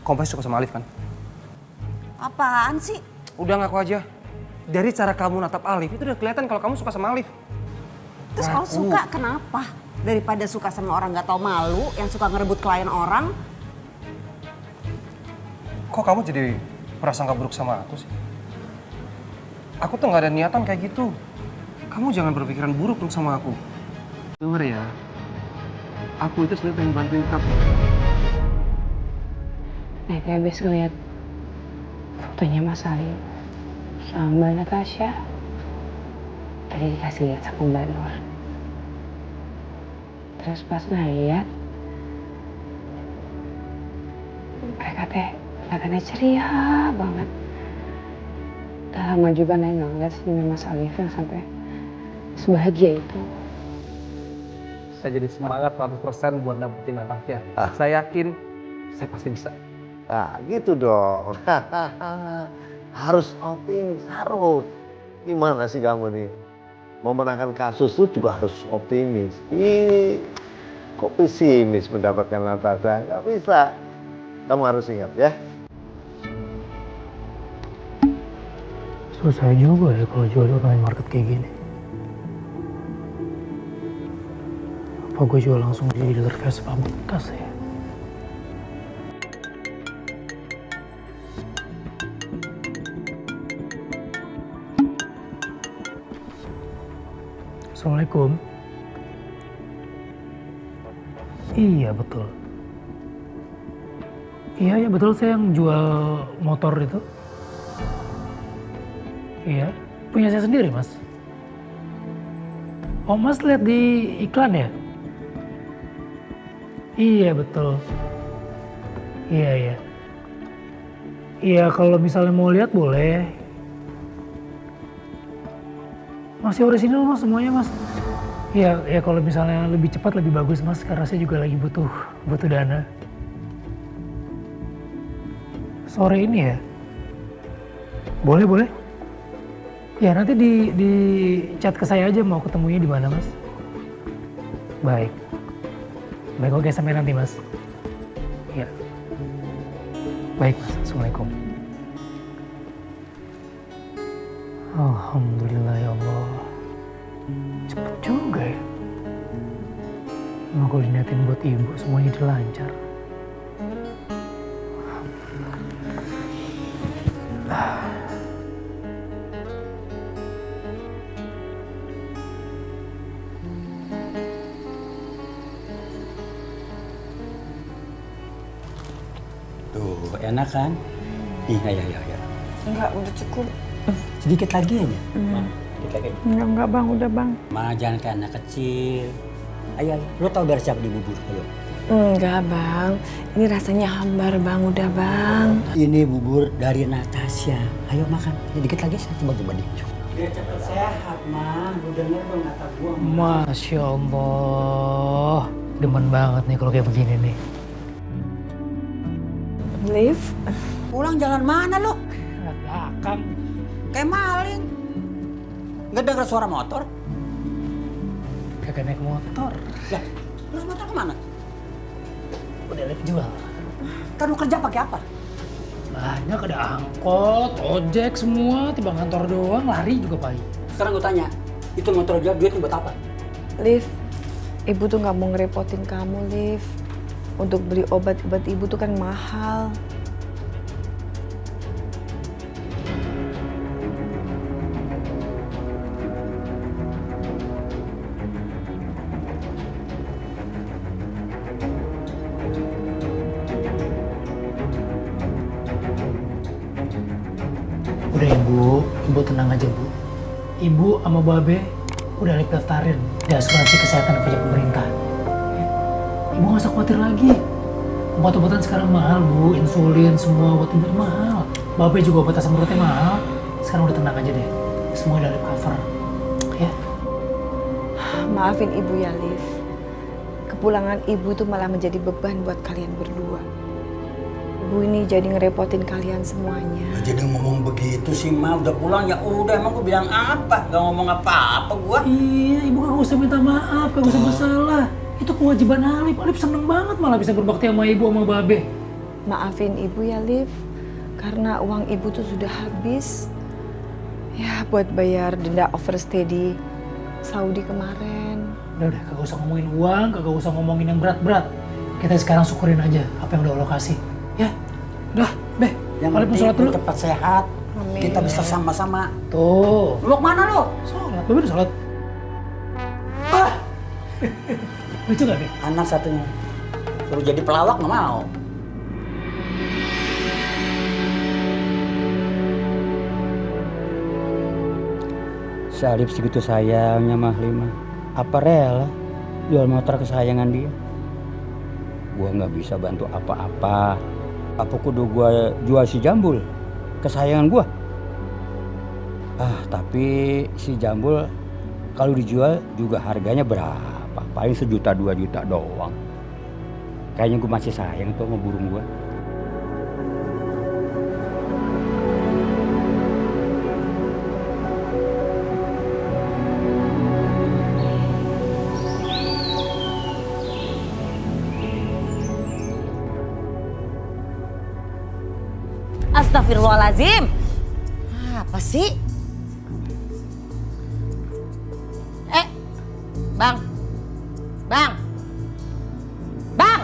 Kamu pasti suka sama Alif kan? Apaan sih? Udah ngaku aja. Dari cara kamu natap Alif itu udah kelihatan kalau kamu suka sama Alif. Terus kalau suka kenapa? Daripada suka sama orang gak tau malu, yang suka ngerebut klien orang. Kok kamu jadi prasangka buruk sama aku sih? Aku tuh gak ada niatan kayak gitu. Kamu jangan berpikiran buruk dong sama aku. Dengar ya, aku itu sebenarnya pengen bantuin kamu. Nah, kayak habis ngeliat fotonya Mas Ali sama Mbak Natasha. Tadi dikasih lihat sama Mbak Nur. Terus pas ngeliat, mereka kelihatannya ceria banget. Udah lama juga Neng nggak ngeliat senyum Mas Alif yang sampai sebahagia itu. Saya jadi semangat 100% buat dapetin anaknya. Saya yakin saya pasti bisa. Nah, gitu dong. Harus optimis, harus. Gimana sih kamu nih? Memenangkan kasus itu juga harus optimis. Ih, kok pesimis mendapatkan Natasha? Gak bisa. Kamu harus ingat ya. Susah juga ya kalau jual online market kayak gini. Apa gue jual langsung jadi dealer Vespa bekas ya? Assalamualaikum. Iya betul. Iya betul, saya yang jual motor itu. Iya, punya saya sendiri mas. Oh mas lihat di iklan ya? Iya betul. Iya. Iya kalau misalnya mau lihat boleh. Masih udah sini loh mas semuanya mas. Iya kalau misalnya lebih cepat lebih bagus mas, karena saya juga lagi butuh dana. Sore ini ya? Boleh. Ya nanti di chat ke saya aja mau ketemunya di mana mas. Baik oke sampai nanti mas. Ya. Baik mas, assalamualaikum. Alhamdulillah ya Allah. Cepet juga ya. Emang kalau diniatin buat ibu semuanya jadi lancar. Tuh, enak kan? Nih, ya. Enggak, udah cukup. Sedikit lagi aja. Sedikit lagi. Enggak bang, udah bang. Ma, jangan kayak anak kecil. Ayo, lo tau biar siapa di bubur, ayo. Enggak bang, ini rasanya hambar bang, udah bang. Ini bubur dari Natasha. Ayo makan, sedikit lagi saya coba dikit. Biar cepet sehat, Ma. Gue denger dong kata gue. Masya Allah. Demen banget nih kalau kayak begini nih. Liv, Pulang jalan mana lo? Belakang. Kayak maling. Nggak denger suara motor? Kagak naik motor. Lah, terus motor kemana? Udah lihat jual. Kan lu kerja pakai apa? Banyak ada angkot, ojek semua, tiba kantor doang, lari juga pagi. Sekarang gue tanya, itu motor jual duit buat apa? Liv, ibu tuh nggak mau ngerepotin kamu, Liv. Untuk beli obat-obat ibu tuh kan mahal. Udah ibu tenang aja bu. Ibu sama babe udah daftarin di asuransi kesehatan punya pemerintah. Ya. Ibu gak usah khawatir lagi. Obat-obatan sekarang mahal bu, insulin semua obat-obat mahal. Babe juga obat asam uratnya mahal. Sekarang udah tenang aja deh. Semua udah di cover. Ya. Maafin ibu ya, Liv. Kepulangan ibu tuh malah menjadi beban buat kalian berdua. Ibu ini jadi ngerepotin kalian semuanya. Jadi ngomong begitu sih, Ma. Udah pulang ya udah. Emang gue bilang apa? Gak ngomong apa-apa gue. Iya, ibu gak usah minta maaf, gak usah bersalah. Itu kewajiban Alif. Alif seneng banget malah bisa berbakti sama ibu sama babe. Maafin ibu ya, Liv. Karena uang ibu tuh sudah habis. Ya, buat bayar denda overstay di Saudi kemarin. Udah, kagak usah ngomongin uang, kagak usah ngomongin yang berat-berat. Kita sekarang syukurin aja apa yang udah Allah kasih. Ya, udah, Beh. Yang Walaupun penting sholat dulu. cepat sehat. Amin. Kita bisa sama-sama. Tuh, Lu kemana lu? sholat. Bebe udah sholat. Ah! Lucu gak, Beh? Anak satunya. Suruh jadi pelawak nggak mau. Salib segitu sayangnya Mahlimah. Apa rela jual motor kesayangan dia? Gua nggak bisa bantu apa-apa. Apa kudu gua jual si Jambul kesayangan gua? Tapi si Jambul kalau dijual juga harganya berapa? Paling 1-2 juta doang. Kayaknya gua masih sayang tuh sama burung gua. Astagfirullahaladzim. Apa sih? Bang. Bang.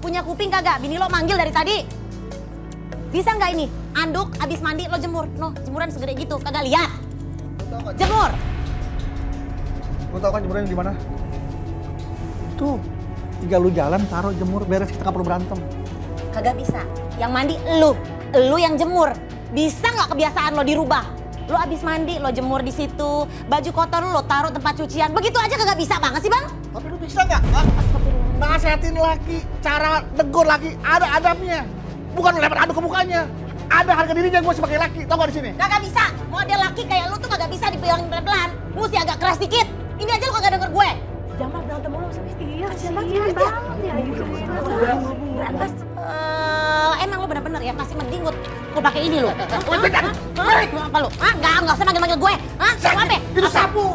Punya kuping kagak? Bini lo manggil dari tadi. Bisa nggak ini? Anduk abis mandi lo jemur. No, jemuran segede gitu. Kagak lihat? Jemur. Lu tau kan jemuran di mana? Tuh, tinggal lu jalan, taruh jemur, beres, kita nggak perlu berantem. Kagak bisa. Yang mandi lu yang jemur. Bisa nggak kebiasaan lo dirubah? Lo abis mandi, lo jemur di situ. Baju kotor lo taruh tempat cucian. Begitu aja kagak bisa banget sih, Bang? Tapi lu bisa nggak? Nasehatin laki, cara negur laki, ada adabnya. Bukan lu lempar aduk ke mukanya. Ada harga dirinya gue sebagai laki, tau gak di sini? Kagak bisa. Model laki kayak lu tuh kagak bisa dibilangin pelan-pelan. Mesti agak keras dikit. Ini aja lu kagak denger gue. Jamal berantem mulu sama iya, kasihan banget ya. Emang lu bener-bener ya masih mending gue pakai ini lu. Apa lu? Enggak usah manggil-manggil gue. Hah? Kenapa? Itu sapu.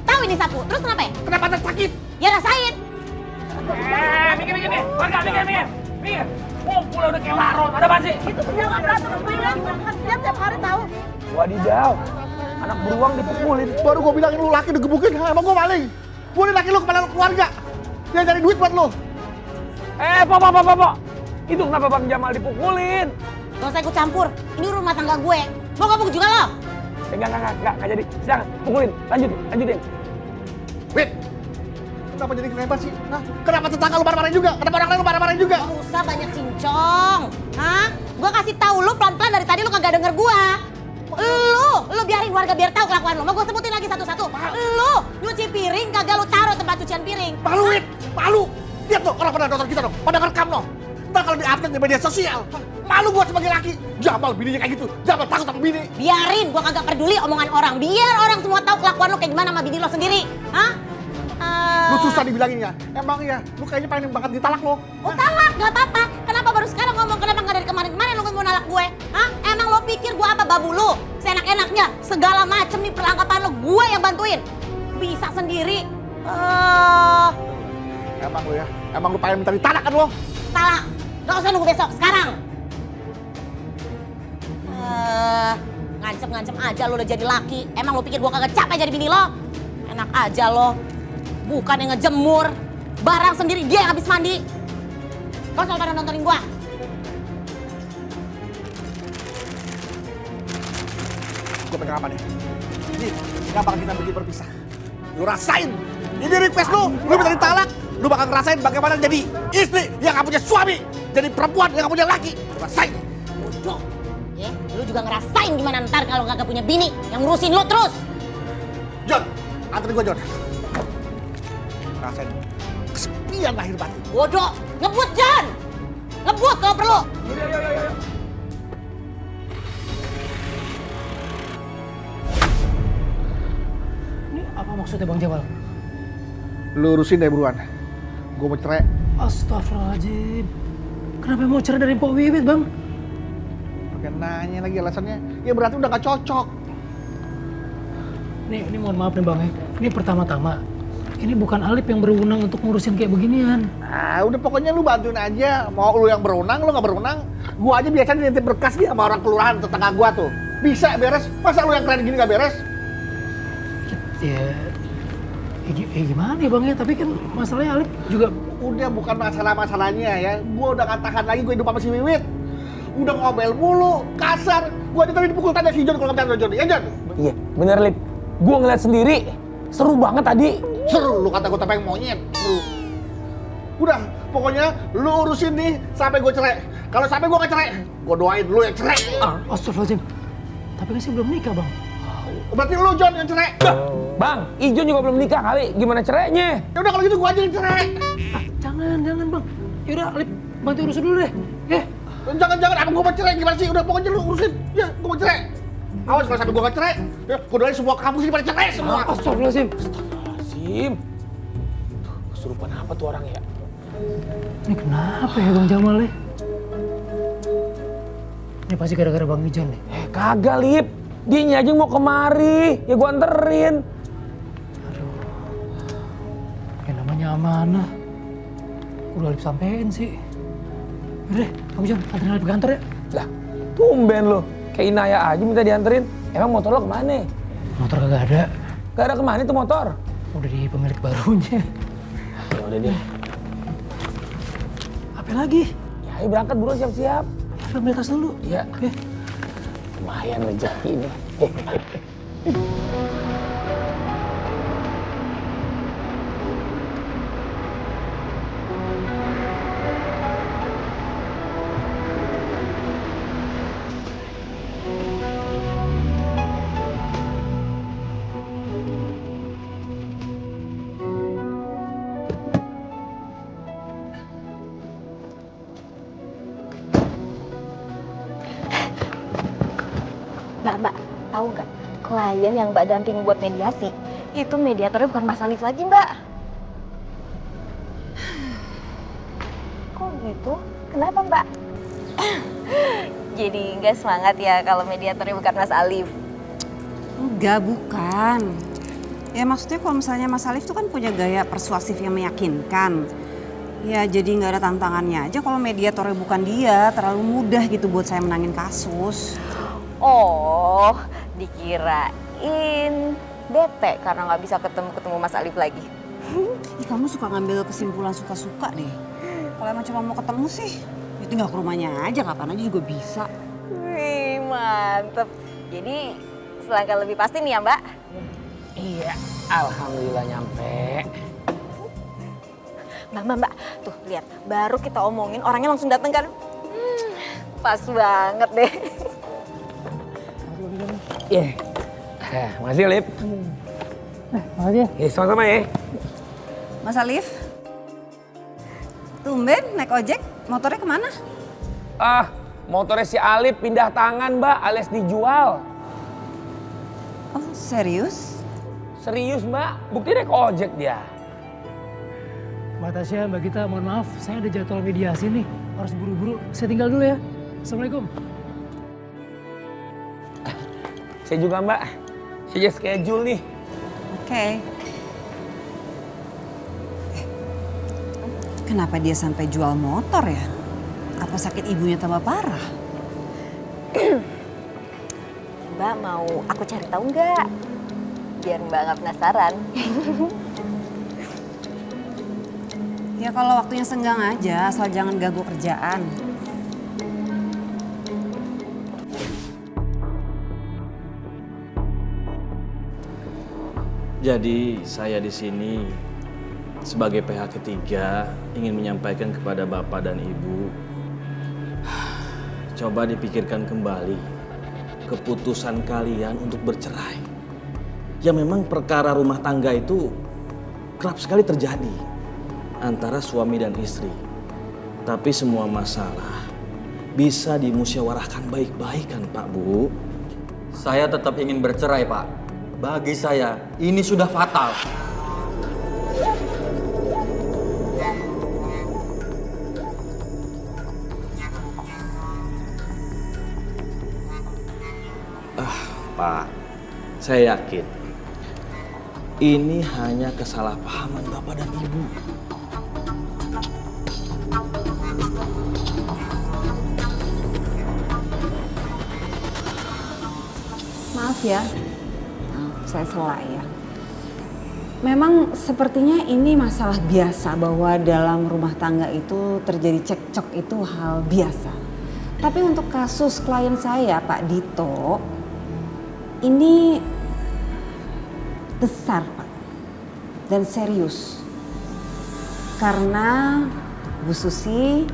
Tahu ini sapu. Terus kenapa? Kenapa anda sakit? Ya rasain. Minggir nih, warga minggir. Ngumpul udah kayak warung, ada apaan sih? Itu punya kakak kan tiap hari tahu. Wadidaw, anak beruang dipukulin. Baru gue bilangin lu laki digebukin, emang gue maling. Gue ini laki lu kepala keluarga. Dia cari duit buat lu. Pok. Itu kenapa Bang Jamal dipukulin? Gak usah ikut campur. Ini rumah tangga gue. Mau gabung juga lo? Enggak jadi. Silakan, pukulin. Lanjutin. Wait, kenapa jadi kelempar sih? Hah? Kenapa tetangga lu marah-marahin juga? Kenapa orang lain lu marah-marahin juga? Gak usah banyak cincong. Hah? Gue kasih tahu lu pelan-pelan dari tadi lu kagak denger gue. Lu biarin warga biar tahu kelakuan lu. Mau gue sebutin lagi satu-satu. Lu nyuci piring kagak lu taruh tempat cucian piring. Malu, Wit! Malu! Lihat tuh, orang pada nonton kita dong, pada ngerekam loh. Ntar kalau di-update di media sosial, malu gua sebagai laki. Jamal bininya kayak gitu, Jamal takut sama bini. Biarin, gue kagak peduli omongan orang. Biar orang semua tahu kelakuan lu kayak gimana sama bini lo sendiri. Hah? Lu susah dibilanginnya. Emang ya, lu kayaknya pengen banget ditalak lo. Oh talak, gak apa-apa. Kenapa baru sekarang ngomong? Kenapa gak dari kemarin-kemarin lu mau nalak gue? Hah? Emang lo pikir gue apa babu lu? Seenak-enaknya, segala macem nih perlengkapan lo, gue yang bantuin. Bisa sendiri. Emang lu ya, emang lu pengen minta ditalak kan lo? Talak. Gak usah nunggu besok, sekarang. Ngancem-ngancem aja lo udah jadi laki. Emang lo pikir gue kagak capek jadi bini lo? Enak aja lo. Bukan yang ngejemur. Barang sendiri dia yang habis mandi. Gak usah pada nontonin gue. Gue pegang apa nih? Ini, gak bakal kita berpisah. Lu rasain. Ini request lu minta ditalak. Lu bakal ngerasain bagaimana jadi istri yang gak punya suami. Jadi perempuan yang gak punya laki. Lu rasain. Bodoh. Ya, lu juga ngerasain gimana ntar kalau kagak punya bini yang ngurusin lu terus. John, anterin gue John. Rasain kesepian lahir batin. Bodoh. Ngebut, John. Ngebut kalau perlu. Ini apa maksudnya Bang Jamal? Lu urusin deh buruan. Gue mau cerai. Astagfirullahaladzim. Kenapa mau cerai dari Pok Wiwit, Bang? Pakai nanya lagi alasannya. Ya berarti udah gak cocok. Ini mohon maaf nih Bang ya. Ini pertama-tama ini bukan Alip yang berwenang untuk ngurusin kayak beginian. Nah, udah pokoknya lu bantuin aja. Mau lu yang berwenang, lu nggak berwenang. Gua aja biasanya nitip berkas dia sama orang kelurahan tetangga gua tuh. Bisa beres. Masa lu yang keren gini nggak beres? Ya gimana ya Bang ya? Tapi kan masalahnya Alip juga... Udah bukan masalah-masalahnya ya. Gua udah gak tahan lagi gua hidup sama si Wiwit. Udah ngobel mulu, kasar. Gua aja tadi dipukul tanda si John kalau nggak John. Ya John? Iya, bener Lip. Gua ngeliat sendiri. Seru banget tadi. Seru, lu kata gua tepeng monyet. Seru. Udah, pokoknya lu urusin nih sampai gua cerai. Kalau sampai gua nggak cerai, gua doain lu yang cerai. Astagfirullahaladzim. Tapi kan saya belum nikah Bang. Berarti lu John yang cerai. Bang, Ijon juga belum nikah kali. Gimana cerainya? Ya udah kalau gitu gua aja yang cerai. Jangan Bang. Yaudah Alip bantu urusin dulu deh. Jangan, apa gua mau cerai gimana sih? Udah pokoknya lu urusin. Ya, gua mau cerai. Awas kalau sampai gua nggak cerai, ya gua doain semua kampus ini pada cerai semua. Astagfirullahaladzim. Sim. Kesurupan apa tuh orang ya? Ini kenapa ya Bang Jamal nih? Ini pasti gara-gara Bang Ijon nih. Kagak Lip. Dia aja mau kemari. Ya gua anterin. Yang namanya amanah. Udah Alip sampein sih. Udah, Bang Ijon, anterin Alip ke kantor ya. Lah, tumben lo. Kayak Inaya aja minta dianterin. Emang motor lo kemana? Motor kagak ada. Gak ada kemana tuh motor? Udah di pemilik barunya. Ya udah deh. Apa lagi? Ya ayo berangkat buruan siap-siap. Ambil tas dulu. Iya. Oke. Lumayan rezeki ini. Mbak, tahu nggak? Klien yang Mbak damping buat mediasi, itu mediatornya bukan Mas Alif lagi, Mbak. Kok gitu? Kenapa, Mbak? Jadi nggak semangat ya kalau mediatornya bukan Mas Alif? Enggak, bukan. Ya maksudnya kalau misalnya Mas Alif tuh kan punya gaya persuasif yang meyakinkan. Ya jadi nggak ada tantangannya aja kalau mediatornya bukan dia, terlalu mudah gitu buat saya menangin kasus. Oh, dikirain bete karena nggak bisa ketemu Mas Alif lagi. Ih, kamu suka ngambil kesimpulan suka-suka deh. Kalau emang cuma mau ketemu sih, ya tinggal ke rumahnya aja, kapan aja juga bisa. Wih, mantep. Jadi selangkah lebih pasti nih ya, Mbak? Iya, alhamdulillah nyampe. Mbak, tuh lihat, baru kita omongin orangnya langsung dateng kan? Pas banget deh. Iya. Makasih Lip. Makasih. Sama-sama ya. Mas Alif, tumben naik ojek, motornya kemana? Motornya si Alip pindah tangan Mbak, alias dijual. Oh serius? Serius Mbak, bukti naik ojek dia. Mbak Tasya, Mbak Gita, mohon maaf, saya ada jadwal mediasi nih. Harus buru-buru, saya tinggal dulu ya. Assalamualaikum. Saya juga Mbak, saya schedule nih. Oke. Kenapa dia sampai jual motor ya? Apa sakit ibunya tambah parah? Mbak mau aku cari tahu nggak? Biar Mbak nggak penasaran. Ya kalau waktunya senggang aja, asal jangan ganggu kerjaan. Jadi saya di sini sebagai pihak ketiga ingin menyampaikan kepada Bapak dan Ibu, coba dipikirkan kembali keputusan kalian untuk bercerai. Ya memang perkara rumah tangga itu kerap sekali terjadi antara suami dan istri. Tapi semua masalah bisa dimusyawarahkan baik-baik kan Pak Bu? Saya tetap ingin bercerai Pak. Bagi saya, ini sudah fatal. Pak, saya yakin Ini hanya kesalahpahaman Bapak dan Ibu. Maaf ya, saya salah ya. Memang sepertinya ini masalah biasa bahwa dalam rumah tangga itu terjadi cekcok itu hal biasa. Tapi untuk kasus klien saya, Pak Dito, ini besar, Pak, dan serius. Karena Bu Susi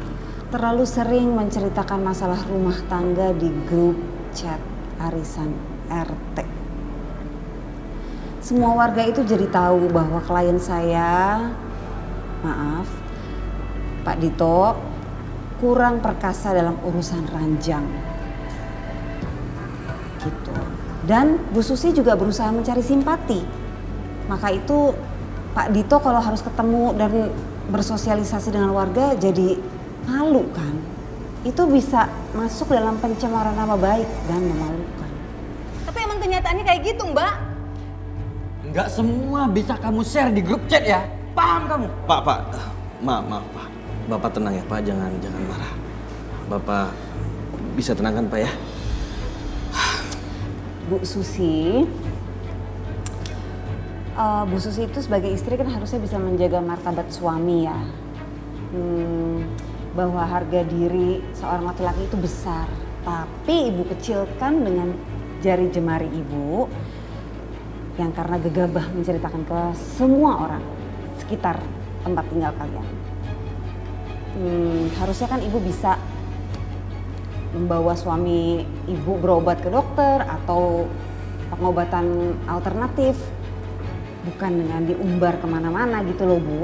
terlalu sering menceritakan masalah rumah tangga di grup chat arisan RT. Semua warga itu jadi tahu bahwa klien saya, maaf, Pak Dito, kurang perkasa dalam urusan ranjang. Gitu. Dan Bu Susi juga berusaha mencari simpati. Maka itu Pak Dito kalau harus ketemu dan bersosialisasi dengan warga jadi malu kan. Itu bisa masuk dalam pencemaran nama baik dan memalukan. Tapi emang kenyataannya kayak gitu, Mbak. Nggak semua bisa kamu share di grup chat ya. Paham kamu? Pak, maaf Pak. Bapak tenang ya Pak, jangan marah. Bapak bisa tenangkan Pak ya. Bu Susi itu sebagai istri kan harusnya bisa menjaga martabat suami ya. Bahwa harga diri seorang laki-laki itu besar. Tapi ibu kecilkan dengan jari jemari ibu yang karena gegabah menceritakan ke semua orang sekitar tempat tinggal kalian. Harusnya kan ibu bisa membawa suami ibu berobat ke dokter atau pengobatan alternatif. Bukan dengan diumbar kemana-mana gitu loh Bu.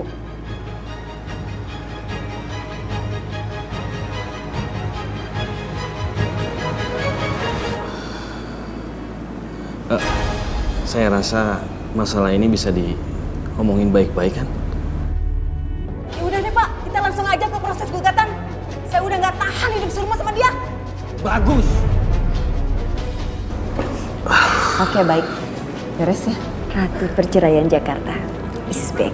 Saya rasa masalah ini bisa diomongin baik-baik kan? Ya udah deh Pak, kita langsung aja ke proses gugatan. Saya udah nggak tahan hidup serumah sama dia. Bagus. Oke baik, beres ya. Ratu Perceraian Jakarta is back.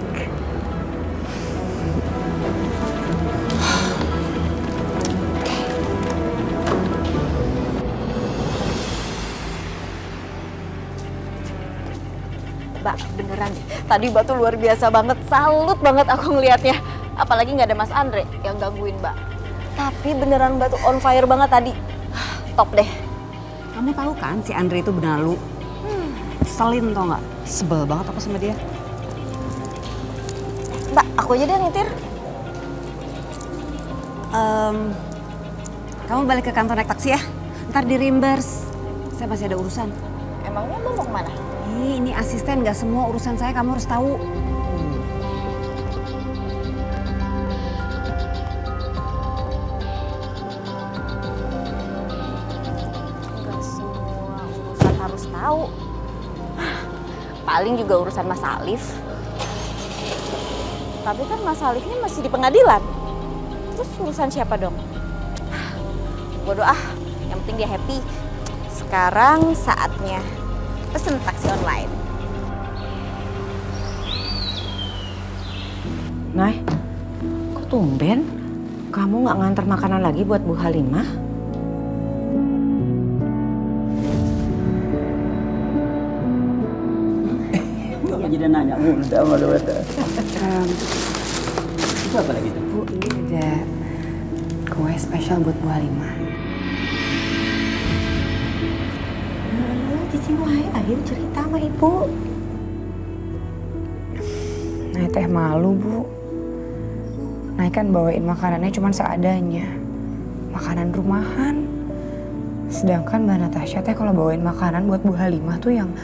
Mbak, beneran deh. Tadi Mbak tuh luar biasa banget. Salut banget aku ngelihatnya. Apalagi nggak ada Mas Andre yang gangguin Mbak. Tapi beneran Mbak tuh on fire banget tadi. Top deh. Kamu tahu kan si Andre itu benalu? Selin tau nggak? Sebel banget aku sama dia. Mbak, aku aja deh yang nyetir. Kamu balik ke kantor naik taksi ya. Ntar di reimburse. Saya masih ada urusan. Emangnya Mbak mau kemana? Ini asisten, nggak semua urusan saya kamu harus tahu. Nggak semua urusan harus tahu. Paling juga urusan Mas Alif. Tapi kan Mas Alifnya masih di pengadilan. Terus urusan siapa dong? Bodoh ah, yang penting dia happy. Sekarang saatnya pesen taksi online. Nay, kok tumben? Kamu nggak ngantar makanan lagi buat Bu Halimah? Jadi nanya mulu sama lu. Itu apa lagi tuh? Bu, ini ada kue spesial buat Bu Halimah. Cici wae, ayo cerita sama ibu. Nah, teh malu Bu. Nah, kan bawain makanannya cuma seadanya. Makanan rumahan. Sedangkan Mbak Natasha teh kalau bawain makanan buat Bu Halimah tuh yang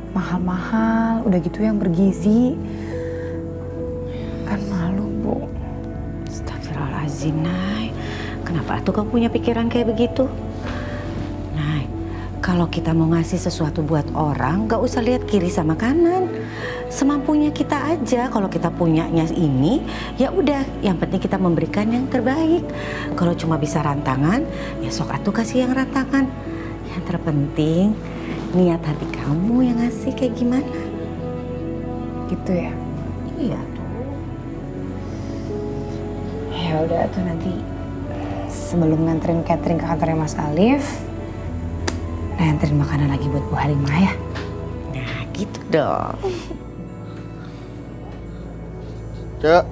mahal-mahal, udah gitu yang bergizi. Kan malu Bu. Astagfirullahaladzim, Nay. Kenapa tuh kamu punya pikiran kayak begitu? Nay, kalau kita mau ngasih sesuatu buat orang, gak usah lihat kiri sama kanan. Semampunya kita aja. Kalau kita punyanya ini, ya udah. Yang penting kita memberikan yang terbaik. Kalau cuma bisa rantangan, ya sok atuh kasih yang rantangan. Yang terpenting niat hati kamu yang ngasih kayak gimana. Gitu ya? Iya tuh. Ya udah tuh nanti sebelum nganterin catering ke kantornya Mas Alif, nganterin makanan lagi buat Bu Halimah ya. Nah gitu dong. Cek,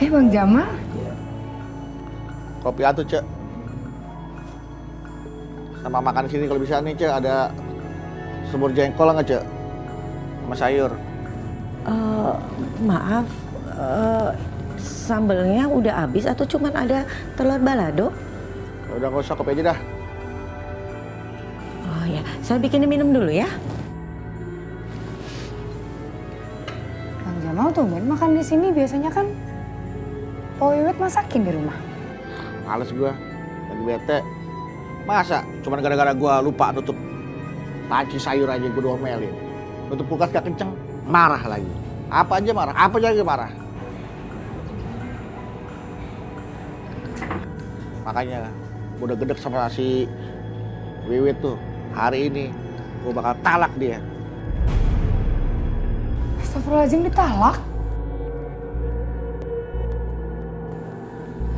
Bang Jamal? kopi atuh, Cek. Sama makan sini kalau bisa nih, Cek. Ada semur jengkol nggak, Cek? Sama sayur. Maaf, sambelnya udah habis atau cuman ada telur balado? Udah nggak usah, kopi aja dah. Oh ya, saya bikinin minum dulu ya. Bang Jamal tuh makan di sini biasanya kan Po Wiwit masakin di rumah. Males gua, lagi bete. Masa cuman gara-gara gua lupa nutup panci sayur aja gua diomelin. Nutup kulkas gak kenceng, marah lagi. Apa aja marah. Makanya gua udah gedek sama si Wiwit tuh. Hari ini gua bakal talak dia. Astagfirullahaladzim, ditalak?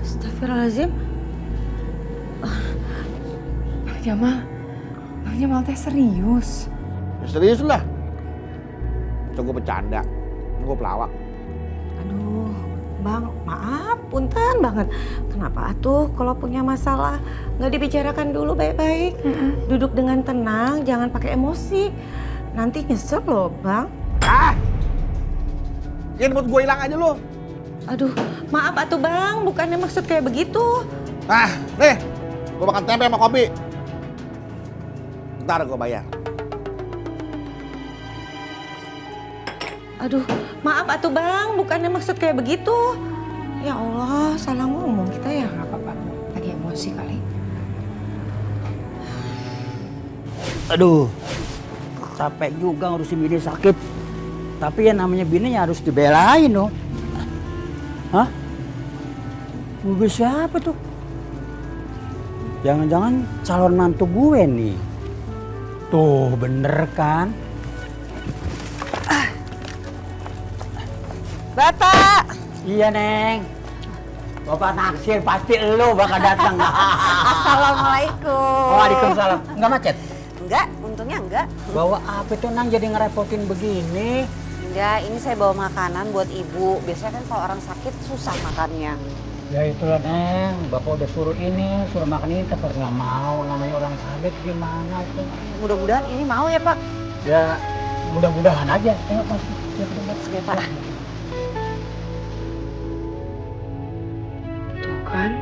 Astagfirullahaladzim. Bang Jamal teh serius? Ya, serius lah. Coba gua bercanda, gua pelawak. Aduh, Bang, maaf, punten banget. Kenapa atuh kalau punya masalah nggak dibicarakan dulu baik-baik? Duduk dengan tenang, jangan pakai emosi. Nanti nyesel loh, Bang. Jangan buat gua hilang aja lo. Aduh, maaf atuh Bang, bukannya maksud kayak begitu. Nih, gua makan tempe sama kopi. Ntar gua bayar. Aduh, maaf atuh Bang, bukannya maksud kayak begitu. Ya Allah, salah ngomong kita ya. Nggak apa-apa, lagi emosi kali. Aduh, capek juga ngurusin bini sakit. Tapi yang namanya bini ya harus dibelain dong. Hah? Gue siapa tuh? Jangan-jangan calon mantu gue nih. Tuh bener kan? Bapak! Iya Neng. Bapak naksir pasti elo bakal datang. Assalamualaikum. Waalaikumsalam. Enggak macet? Enggak, untungnya enggak. Bawa apa tuh Nang jadi ngerepotin begini? Enggak, ini saya bawa makanan buat ibu. Biasanya kan kalau orang sakit susah makannya. Ya itulah Neng, Bapak udah suruh ini, suruh makan ini, tapi nggak mau. Namanya orang sakit gimana tuh? Mudah-mudahan ini mau ya Pak. Ya mudah-mudahan aja. Tengok Mas. Ya, Oke Pak. Tuh kan,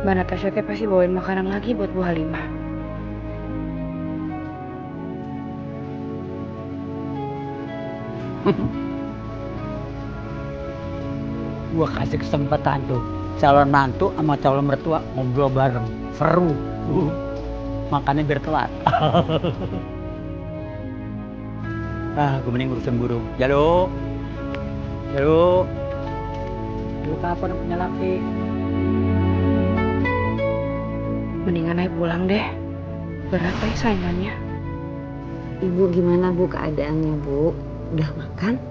Mbak Natasha teh pasti bawain makanan lagi buat Bu Halimah. Gua kasih kesempatan tuh calon mantu sama calon mertua ngobrol bareng, seru. Makannya biar telat. Gue mending urusan burung. Jalo, lu kapan punya laki? Mendingan aja pulang deh. Berat ya saingannya. Ibu gimana Bu keadaannya Bu? Udah makan?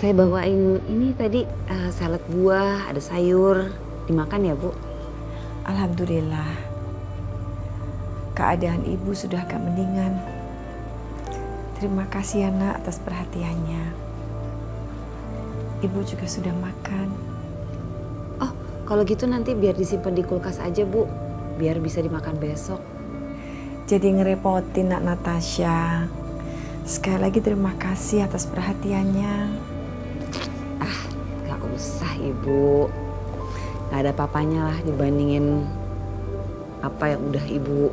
Saya bawain ini tadi salad buah, ada sayur. Dimakan ya Bu? Alhamdulillah. Keadaan ibu sudah agak mendingan. Terima kasih ya Nak atas perhatiannya. Ibu juga sudah makan. Oh, kalau gitu nanti biar disimpan di kulkas aja Bu. Biar bisa dimakan besok. Jadi ngerepotin Nak Natasha. Sekali lagi terima kasih atas perhatiannya. Gak usah Ibu. Gak ada papanya lah dibandingin apa yang udah Ibu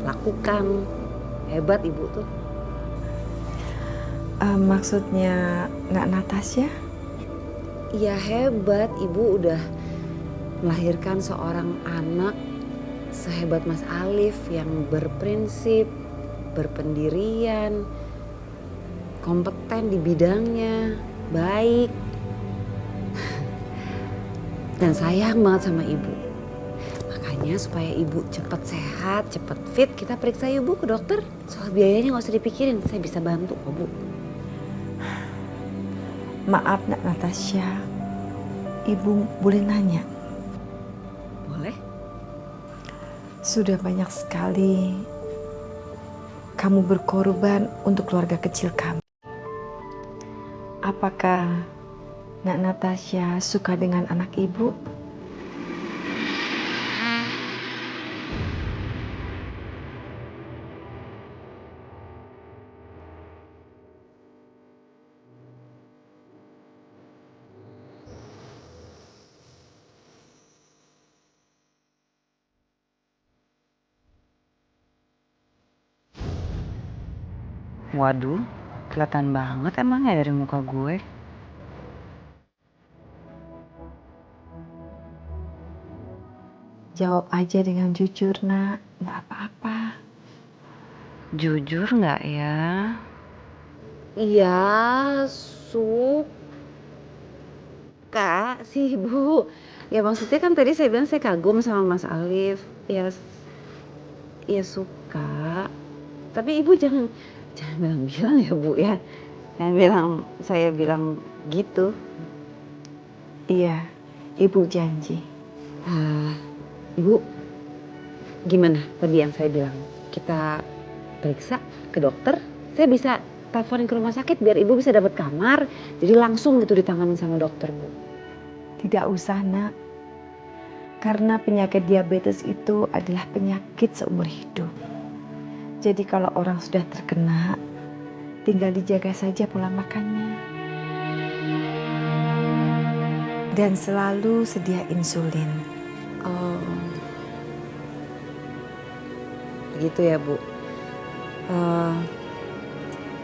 lakukan. Hebat Ibu tuh. Maksudnya Nak Natasha? Iya hebat, Ibu udah melahirkan seorang anak sehebat Mas Alif yang berprinsip, berpendirian, kompeten di bidangnya, baik. Dan sayang banget sama Ibu. Makanya supaya Ibu cepat sehat, cepat fit, kita periksa Ibu ke dokter. Soal biayanya nggak usah dipikirin, saya bisa bantu kok Bu. Maaf Nak Natasha, Ibu boleh nanya? Boleh? Sudah banyak sekali kamu berkorban untuk keluarga kecil kami. Apakah Nak Natasha suka dengan anak Ibu? Waduh, kelihatan banget emang ya dari muka gue. Jawab aja dengan jujur Nak, nggak apa-apa. Jujur nggak ya? Iya, suka sih Bu. Ya maksudnya kan tadi saya bilang saya kagum sama Mas Alif. Ya suka. Tapi Ibu jangan bilang-bilang ya Bu ya. Jangan saya bilang gitu. Iya, Ibu janji. Ibu, gimana tadi yang saya bilang? Kita periksa ke dokter. Saya bisa teleponin ke rumah sakit biar Ibu bisa dapat kamar. Jadi langsung gitu ditangani sama dokter, Bu. Tidak usah Nak. Karena penyakit diabetes itu adalah penyakit seumur hidup. Jadi kalau orang sudah terkena, tinggal dijaga saja pola makannya. Dan selalu sedia insulin. Oh, begitu ya Bu.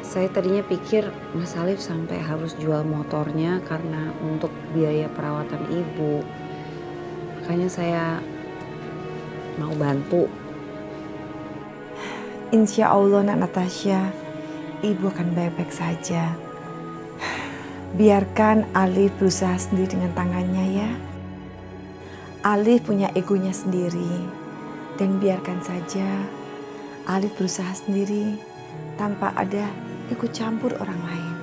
Saya tadinya pikir Mas Alif sampai harus jual motornya karena untuk biaya perawatan Ibu. Makanya saya mau bantu. Insya Allah Nak Natasha, Ibu akan baik-baik saja. Biarkan Alif berusaha sendiri dengan tangannya ya. Alif punya egonya sendiri. Dan biarkan saja Alif berusaha sendiri tanpa ada ikut campur orang lain.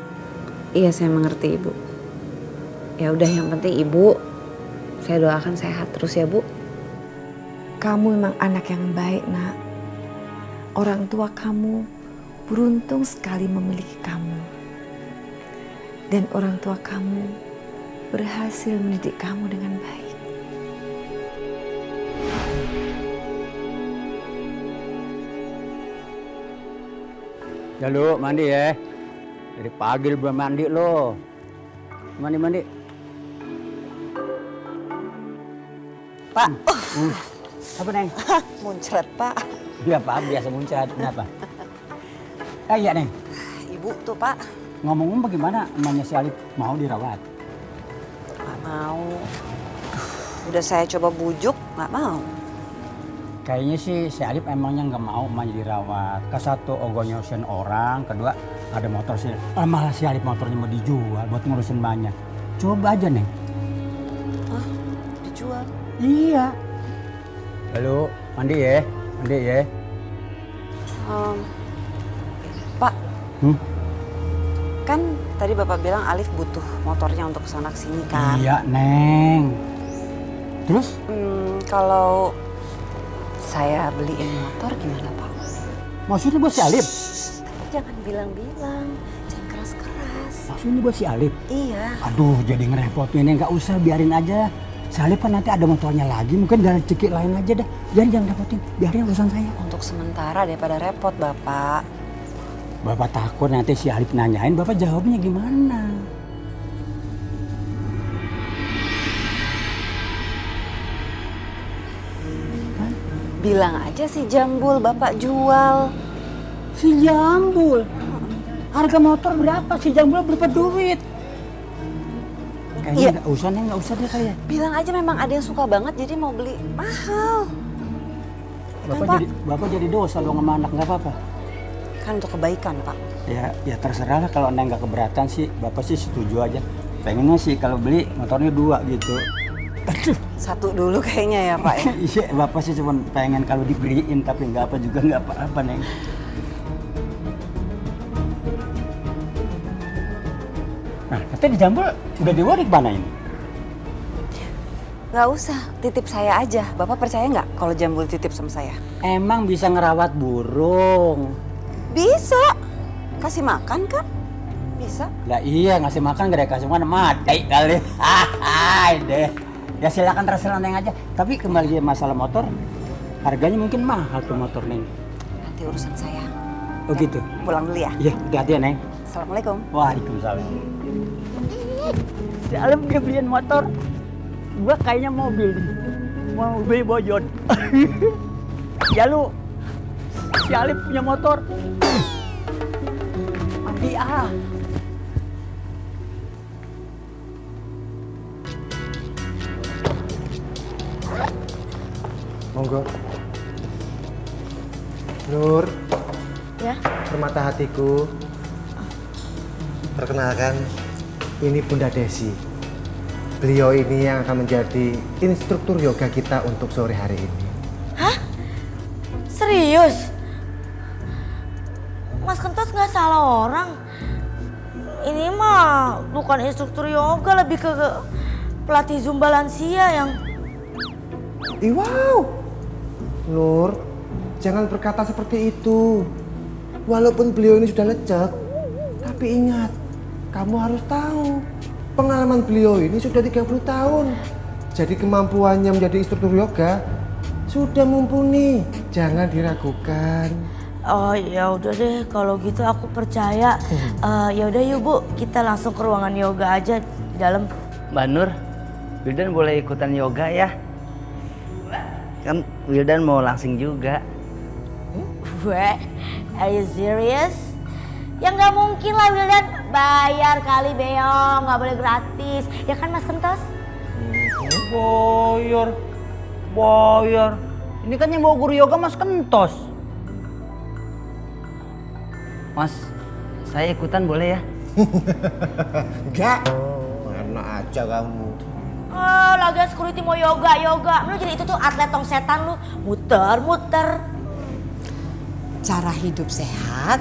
Iya, saya mengerti Ibu. Ya udah, yang penting Ibu, saya doakan sehat terus ya Bu. Kamu memang anak yang baik Nak. Orang tua kamu beruntung sekali memiliki kamu. Dan orang tua kamu berhasil mendidik kamu dengan baik. Ya lu mandi ya. Dari pagi lu belum mandi lo. Mandi. Pak. Apa Neng? Muncrat Pak. Iya Pak, biasa muncrat. Kenapa? Iya Neng. Ibu tuh Pak. Ngomong-ngomong bagaimana emaknya si Alif mau dirawat? Gak mau. Udah saya coba bujuk, gak mau. Kayaknya sih si Alif emangnya nggak mau emaknya dirawat. Satu ogonya urusin orang, kedua ada motor sih. Malah si Alif motornya mau dijual buat ngurusin emaknya. Coba aja Neng. Hah? Dijual? Iya. Lalu mandi ya. Pak. Kan tadi Bapak bilang Alif butuh motornya untuk kesana kesini kan? Iya Neng. Terus? Kalau saya beliin motor gimana Pak? Maksudnya buat si Alif? Jangan bilang-bilang, jangan keras-keras. Maksudnya buat si Alif? Iya. Aduh, jadi ngerepotin. Nggak usah, biarin aja. Si Alif kan nanti ada motornya lagi, mungkin dari rezeki lain aja dah. Jadi jangan repotin, biarin urusan saya. Untuk sementara daripada repot Bapak. Bapak takut nanti si Alif nanyain, Bapak jawabnya gimana? Bilang aja si Jambul Bapak jual. Si Jambul? Harga motor berapa? Si Jambul berapa duit? Kayaknya nggak usah deh kayak. Bilang aja memang ada yang suka banget jadi mau beli mahal. Bapak jadi dosa dong sama anak, nggak apa-apa. Kan untuk kebaikan Pak. Ya terserah lah, kalau Neng nggak keberatan sih, Bapak sih setuju aja. Pengennya sih kalau beli motornya 2 gitu. Satu dulu kayaknya ya Pak ya. Iya, Bapak sih cuma pengen kalau dibeliin, tapi nggak apa juga nggak apa-apa Neng. Nah, Maksudnya di Jambul udah diwarik mana ini? Nggak usah, titip saya aja. Bapak percaya nggak kalau Jambul titip sama saya? Emang bisa ngerawat burung? Bisa. Kasih makan kan? Bisa. Lah iya, ngasih makan gak ada kasih makan mati kali. Hai deh. Ya silakan terserah Neng aja. Tapi kembali masalah motor, harganya mungkin mahal tuh motor Neng. Nanti urusan saya. Oh gitu? Pulang dulu ya. Iya, hati-hati ya Neng. Assalamualaikum. Waalaikumsalam. Si Alif dia beliin motor. Gua kayaknya mobil nih. Mau beli bojon. Ya lu, si Alif punya motor. Mandi ah. Monggo. Nur. Ya. Permata hatiku. Perkenalkan, ini Bunda Desi. Beliau ini yang akan menjadi instruktur yoga kita untuk sore hari ini. Hah? Serius? Mas Kentos nggak salah orang. Ini mah bukan instruktur yoga, lebih ke pelatih Zumba lansia yang... Wow, Nur, jangan berkata seperti itu. Walaupun beliau ini sudah lecek, tapi ingat, kamu harus tahu, pengalaman beliau ini sudah 30 tahun. Jadi kemampuannya menjadi instruktur yoga sudah mumpuni, jangan diragukan. Oh ya udah deh, kalau gitu aku percaya. Ya udah yuk Bu, kita langsung ke ruangan yoga aja di dalam. Mbak Nur, Wildan boleh ikutan yoga ya? Kan Wildan mau langsing juga. Gue, are you serious? Ya nggak mungkin lah Wildan, bayar kali Beo, nggak boleh gratis. Ya kan Mas Kentos? Bayar. Ini kan yang bawa guru yoga Mas Kentos. Mas, saya ikutan boleh ya? Enggak, mana aja kamu. Oh, lagian security mau yoga. Lu jadi itu tuh atlet tong setan lu, muter. Cara hidup sehat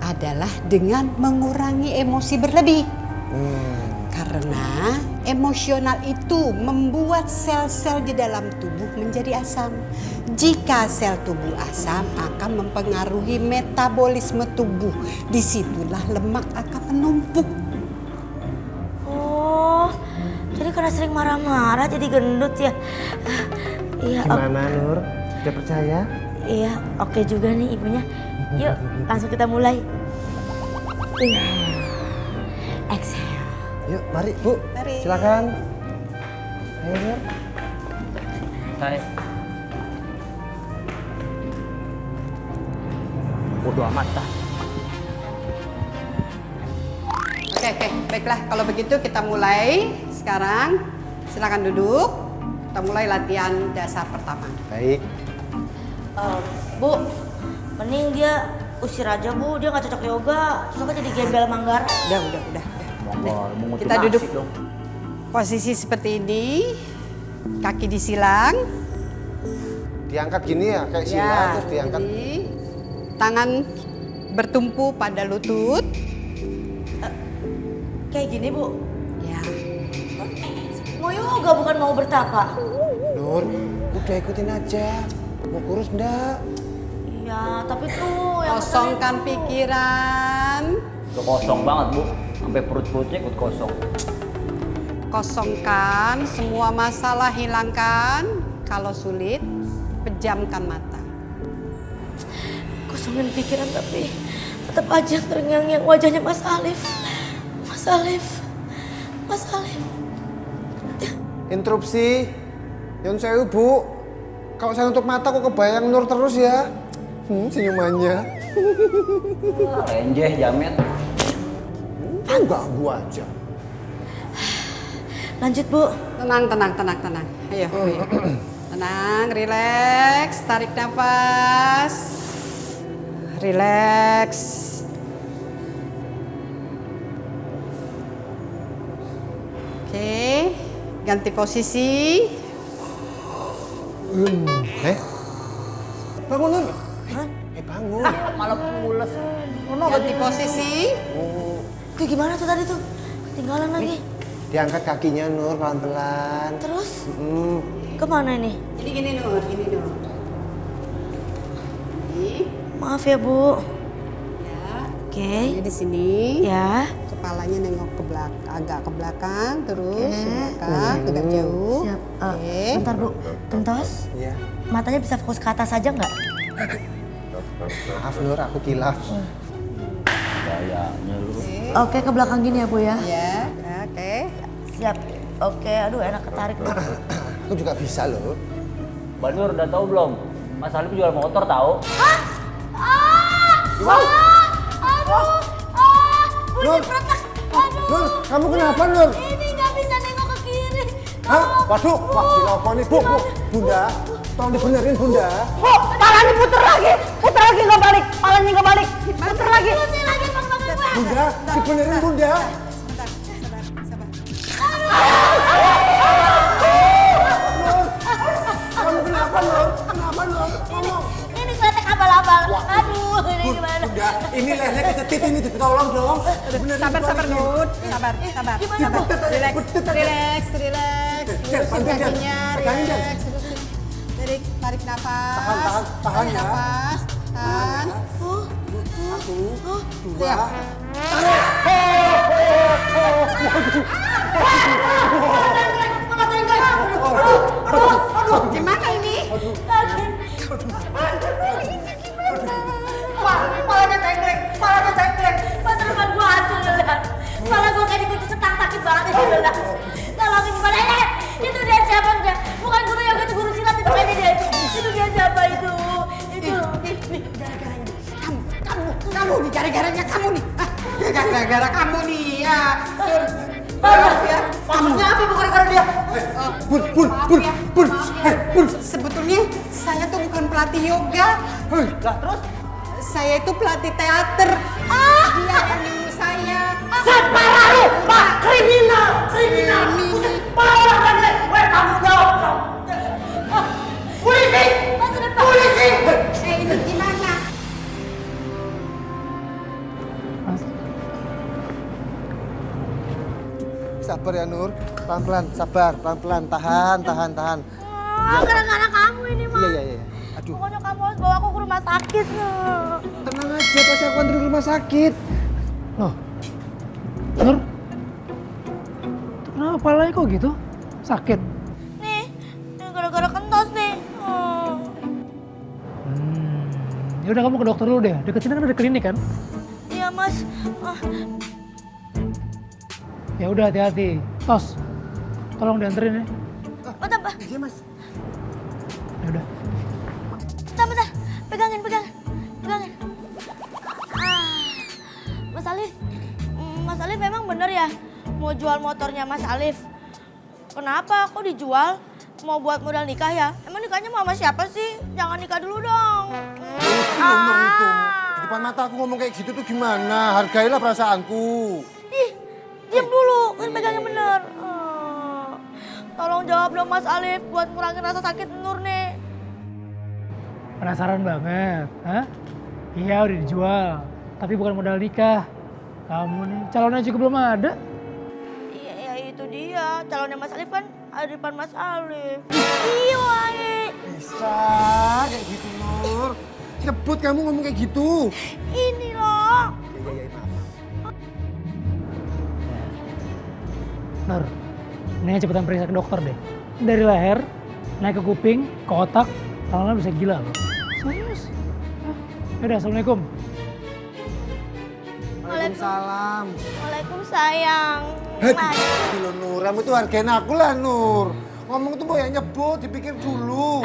adalah dengan mengurangi emosi berlebih. Karena emosional itu membuat sel-sel di dalam tubuh menjadi asam. Jika sel tubuh asam akan mempengaruhi metabolisme tubuh. Disitulah lemak akan menumpuk. Oh, jadi karena sering marah-marah jadi gendut ya? Iya. Gimana Nur, sudah percaya? Iya, oke juga nih ibunya. Yuk, langsung kita mulai. Exhale. Yuk, mari Bu. Mari. Silakan. Ayo Nur. Saya. Bodo amat dah. Oke, baiklah kalau begitu kita mulai sekarang. Silakan duduk. Kita mulai latihan dasar pertama. Baik. Bu, mending dia usir aja Bu, dia nggak cocok yoga, cocoknya jadi gembel Manggarai. Udah. Kita duduk posisi seperti ini, kaki disilang. Diangkat gini ya, kayak silang terus diangkat. Jadi, tangan bertumpu pada lutut. Kayak gini Bu? Ya. Mau yoga bukan mau bertapa. Nur, udah ikutin aja. Mau kurus enggak? Iya, tapi tuh yang Kosongkan pikiran. Udah kosong banget Bu, sampai perut-perutnya ikut kosong. Kosongkan semua masalah, hilangkan. Kalau sulit, pejamkan mata. kosongin pikiran tapi tetap aja terngiang-ngiang wajahnya Mas Alif. Interupsi. Nyun sewu Bu. Kalau saya untuk mata kok kebayang Nur terus ya. Senyumannya. Enjeh jamet. Ganggu aja. Lanjut Bu. Tenang. Ayo. Tenang, rileks, tarik nafas. Rileks. Oke, ganti posisi. Bangun Nur. Bangun. Malah pules. Ganti posisi. Kayak gimana tuh tadi tuh? ketinggalan lagi. Diangkat kakinya Nur pelan-pelan. Terus? Kemana ini? Ini gini Nur, gini Nur. Maaf ya Bu. Ya. Oke. Ini di sini. Ya. Kepalanya nengok ke belakang, agak ke belakang, terus ke belakang, tegak jauh. Siap. Bentar Bu, Kentos. Iya. Matanya bisa fokus ke atas aja nggak? Maaf Nur, aku kilaf. Kayaknya lu. Oke, ke belakang gini ya Bu ya. Ya, oke. Siap. Oke, aduh enak ketarik Bu. Aku juga bisa loh. Mbak Nur udah tahu belum? Mas Alif jual motor tahu? Nur, Nur, kamu kenapa Nur? Ini nggak bisa nengok ke kiri. Hah? Waduh, wah gila apa nih Bu, Bunda, tolong dibenerin Bunda. Bu, palanya puter lagi nggak balik, palanya nggak balik, puter lagi. Bunda, dibenerin Bunda. Kamu kenapa Nur? Kenapa Nur? Ngomong. Ini kelihatan abal-abal. Aduh, ini gimana? Bunda, ini lehernya kecetit ini ditolong dong. Sabar Nur, sabar. Gimana Bu? Relax. Lurusin kakinya, relax. Tarik nafas. Tahan ya. Nafas, tahan. Dua. Gimana ini? Palanya tengkleng. Masa depan gua hancur Yola. Kepala gua kayak dikunci setang, sakit banget ya Yola. Tolongin gimana? Itu dia siapa enggak? Bukan guru yoga, itu guru silat, itu kayaknya dia. Itu dia siapa itu? Itu gara-garanya. Kamu nih, gara-garanya kamu nih. Gara-gara kamu nih ya. Ya. Maksudnya apa bukan gara-gara dia? Bun. Sebetulnya saya tuh bukan pelatih yoga. Lah terus? Saya itu pelatih teater. Dia yang nyuruh saya. Separah lu, Pak! Kriminal! Parah kan deh! Gue tanggung jawab dong! Polisi! Polisi! Ini gimana? Sabar ya Nur, pelan-pelan, sabar, pelan-pelan, tahan. Gara-gara kamu ini mah. Iya. Aduh. Pokoknya kamu harus bawa aku ke rumah sakit. Tenang aja, pasti aku anterin ke rumah sakit. Loh, Nur, itu kenapa palanya kok gitu? Sakit? Nih, gara-gara kentos nih. Ya udah kamu ke dokter dulu deh. Deket sini kan ada klinik kan? Iya Mas. Ya udah hati-hati. Tos, tolong dianterin ya. Bentar, Pak. Iya Mas. Ya udah. Bentar. Pegangin. Mas Alif memang bener ya mau jual motornya Mas Alif. Kenapa? Kok dijual? Mau buat modal nikah ya? Emang nikahnya mau sama siapa sih? Jangan nikah dulu dong. Ngomong itu. Di depan mata aku ngomong kayak gitu tuh gimana? Hargailah perasaanku. Ih, diam dulu. Kan pegangnya bener. Tolong jawab dong Mas Alif buat ngurangin rasa sakit Nur nih. Penasaran banget, hah? Iya udah dijual, tapi bukan modal nikah. Kamu nih, calonnya juga belum ada. Iya, itu dia. Calonnya Mas Alif kan ada di depan Mas Alif. Iya, Wai. Bisa kayak gitu Nur. Nyebut kamu ngomong kayak gitu. Ini loh. Iya, maaf. Nur, ini cepetan periksa ke dokter deh. Dari leher, naik ke kuping, ke otak, lama-lama bisa gila loh. Serius? Yaudah, assalamualaikum. Waalaikumsalam. Waalaikumsalam. Hei, lo Nur, kamu tuh hargain aku lah Nur. Ngomong tuh mau yang nyebut, dipikir dulu.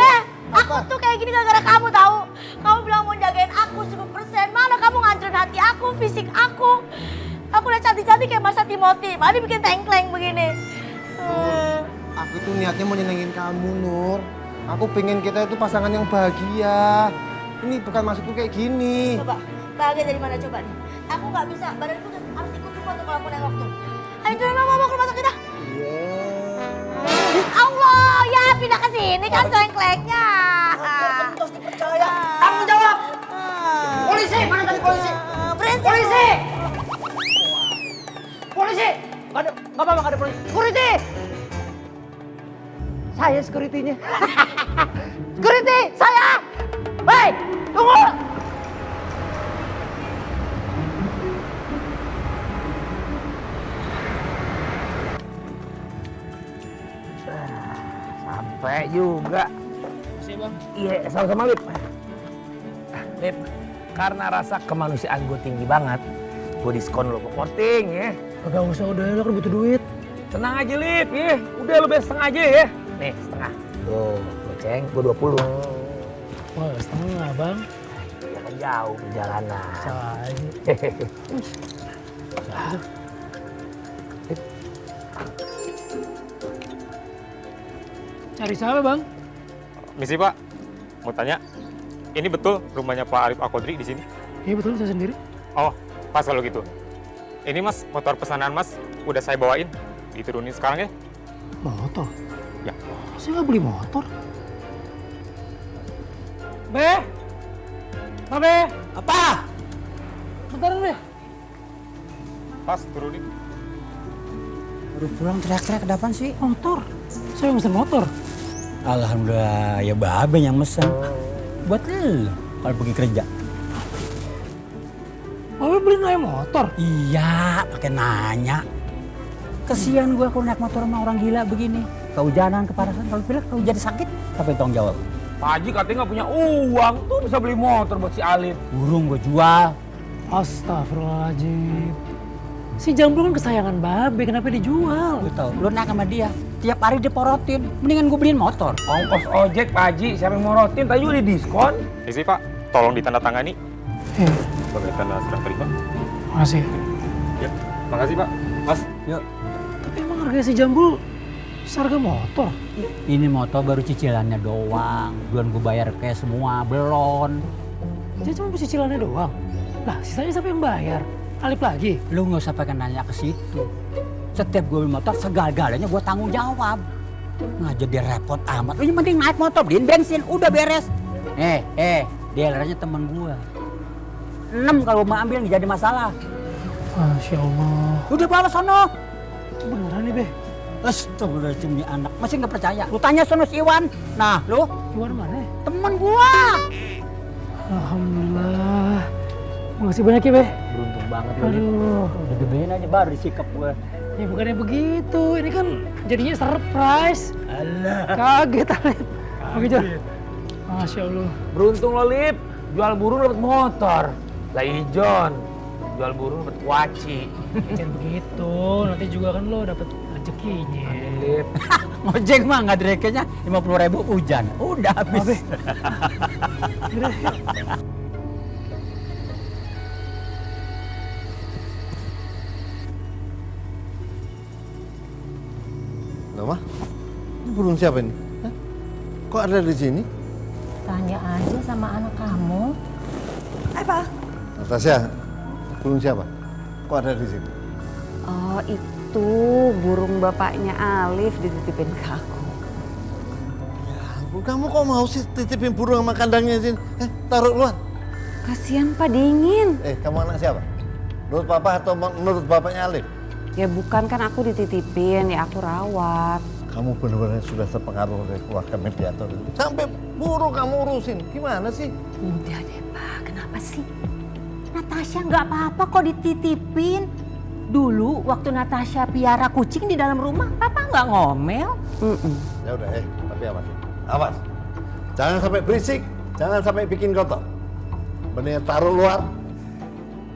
Aku tuh kayak gini gara-gara kamu tahu. Kamu bilang mau jagain aku 10%. Mana kamu ngancurin hati aku, fisik aku. Aku udah cantik-cantik kayak Mas Timothy. Malah bikin tengkleng begini. Aku tuh niatnya mau nyenengin kamu Nur. Aku pengen kita itu pasangan yang bahagia. Ini bukan maksudku kayak gini. Coba, bahagia dari mana coba nih? Aku nggak bisa, badanku harus ikut semua tuh kalau aku nengok tuh. Ayo dulu mau ke rumah sakit dah. Allah, ya pindah ke sini kan tengklengnya. Percaya, tanggung jawab. Polisi, mana tadi polisi? Berisik. Polisi! Polisi! Gak ada Nggak apa-apa, nggak ada polisi. Security! Saya security-nya. Security, saya! Hei, tunggu! Sampai juga. Makasih bang. Iya, sama-sama Lip. Lip, karena rasa kemanusiaan gue tinggi banget, gue diskon lo ke porting ya. Gak usah, udah lo kan butuh duit. Tenang aja Lip, ya. Udah lo bayar setengah aja ya. Nih, setengah. Tuh, goceng, gue 20. Wah, setengah bang. Ya kan jauh perjalanan. Salah aja. Cari siapa bang? Misi Pak, mau tanya, ini betul rumahnya Pak Arif Al-Qodri di sini? Iya betul, saya sendiri. Oh, pas kalau gitu. Ini Mas, motor pesanan Mas udah saya bawain, diturunin sekarang ya? Motor? Ya. Saya nggak beli motor. Be? Be? Apa? Bentar Be. Pas, turunin. Udah pulang teriak-teriak, ada apaan sih? Motor. Saya yang mesen motor. Alhamdulillah, ya Babe yang mesen. Buat lu kalau pergi kerja. Babe beli naik motor? Iya, pakai nanya. Kesian gua kalau naik motor sama orang gila begini. Kehujanan, kepanasan, kalau pilek, kalau jadi sakit, siapa yang tanggung jawab? Pak Haji katanya nggak punya uang, tuh bisa beli motor buat si Alif. Burung gua jual. Astagfirullahaladzim. Si Jambul kan kesayangan Babe, kenapa dijual? Lu tau, lu naik sama dia, tiap hari diporotin. Mendingan gua beliin motor. Ongkos ojek Pak Haji, siapa yang morotin? Tadi juga di diskon. Misi Pak, tolong ditandatangani. Sebagai tanda serah terima. Makasih. Ya, makasih Pak. Mas, yuk. Tapi emang harga si Jambul seharga motor? Ini motor baru cicilannya doang. Belum gua bayar kayak semua, belum. Jadi cuma cicilannya doang? Lah, sisanya siapa yang bayar? Alif lagi? Lu nggak usah pakai nanya ke situ. Setiap gue beli motor, segala-galanya gue tanggung jawab. Nggak jadi repot amat. Lu yang penting naik motor, beliin bensin, udah beres. Dealernya temen gue. 6 kalau mau ambil nggak jadi masalah. Masya Allah. Udah bawa sono. Beneran nih, Be? Astagfirullahaladzim, nih anak. Masih nggak percaya? Lu tanya sono si Iwan. Nah, lu? Iwan mana? Temen gua. Alhamdulillah. Makasih banyak ya, Be. Beruntung banget lu. Aduh. Udah gedein aja baru disikap gue. Ya bukannya begitu. Ini kan jadinya surprise. Alah. Kaget, Alif. Oke, Jon. Masya Allah. Beruntung lo, Lip. Jual burung dapat motor. Lah Ijon, jual burung dapat kuaci. Jangan begitu. Nanti juga kan lo dapat rezekinya. Amin, Lip. Ngojek mah nggak direkenya 50.000 hujan. Udah habis. Nama? Ini burung siapa ini? Hah? Kok ada di sini? Tanya aja sama anak kamu. Apa? Natasha, burung siapa? Kok ada di sini? Oh, itu burung bapaknya Alif dititipin ke aku. Kamu kok mau sih titipin burung sama kandangnya sini? Taruh luar. Kasihan Pak, dingin. Kamu anak siapa? Menurut papa atau menurut bapaknya Alif? Ya bukan, kan aku dititipin, ya aku rawat. Kamu benar-benar sudah terpengaruh oleh keluarga mediator itu. Sampai burung kamu urusin. Gimana sih? Udah deh, Pak. Kenapa sih? Natasha nggak apa-apa kok dititipin. Dulu waktu Natasha piara kucing di dalam rumah, Papa nggak ngomel. Ya udah, tapi awas. Awas. Jangan sampai berisik, jangan sampai bikin kotor. Benih taruh luar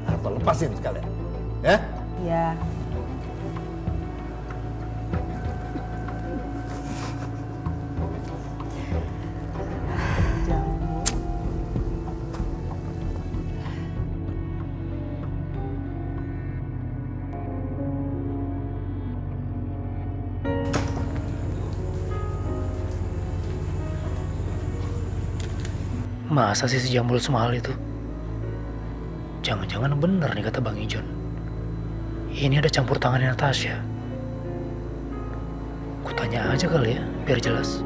atau lepasin sekalian. Ya? Iya. Masa sih si Jambul semahal itu? Jangan-jangan bener nih kata Bang Ijon. Ini ada campur tangannya Natasha. Ku tanya aja kali ya, biar jelas.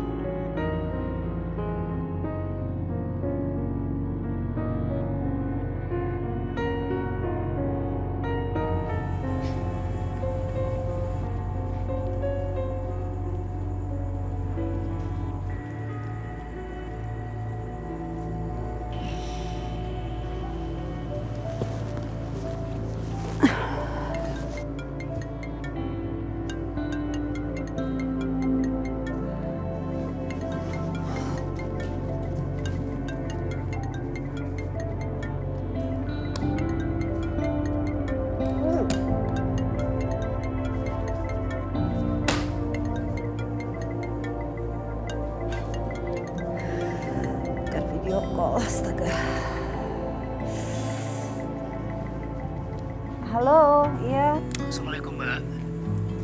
Halo, iya. Assalamualaikum, Mbak.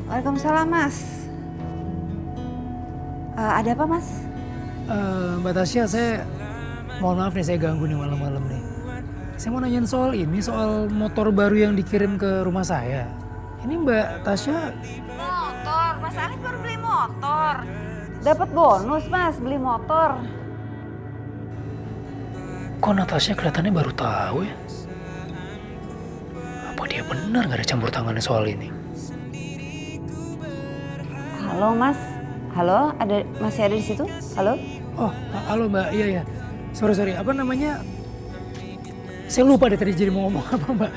Waalaikumsalam, Mas. Ada apa, Mas? Mbak Tasya, saya mohon maaf nih saya ganggu nih malam-malam nih. Saya mau nanyain soal ini, soal motor baru yang dikirim ke rumah saya. Ini Mbak Tasya... Motor, Mas Alif baru beli motor. Dapat bonus, Mas, beli motor. Kok Natasha kelihatannya baru tahu ya? Apa dia benar nggak ada campur tangannya soal ini? Halo, Mas. Halo, masih ada di situ? Halo? Oh, halo Mbak. Iya ya. Sorry. Apa namanya? Saya lupa deh tadi jadi mau ngomong apa Mbak.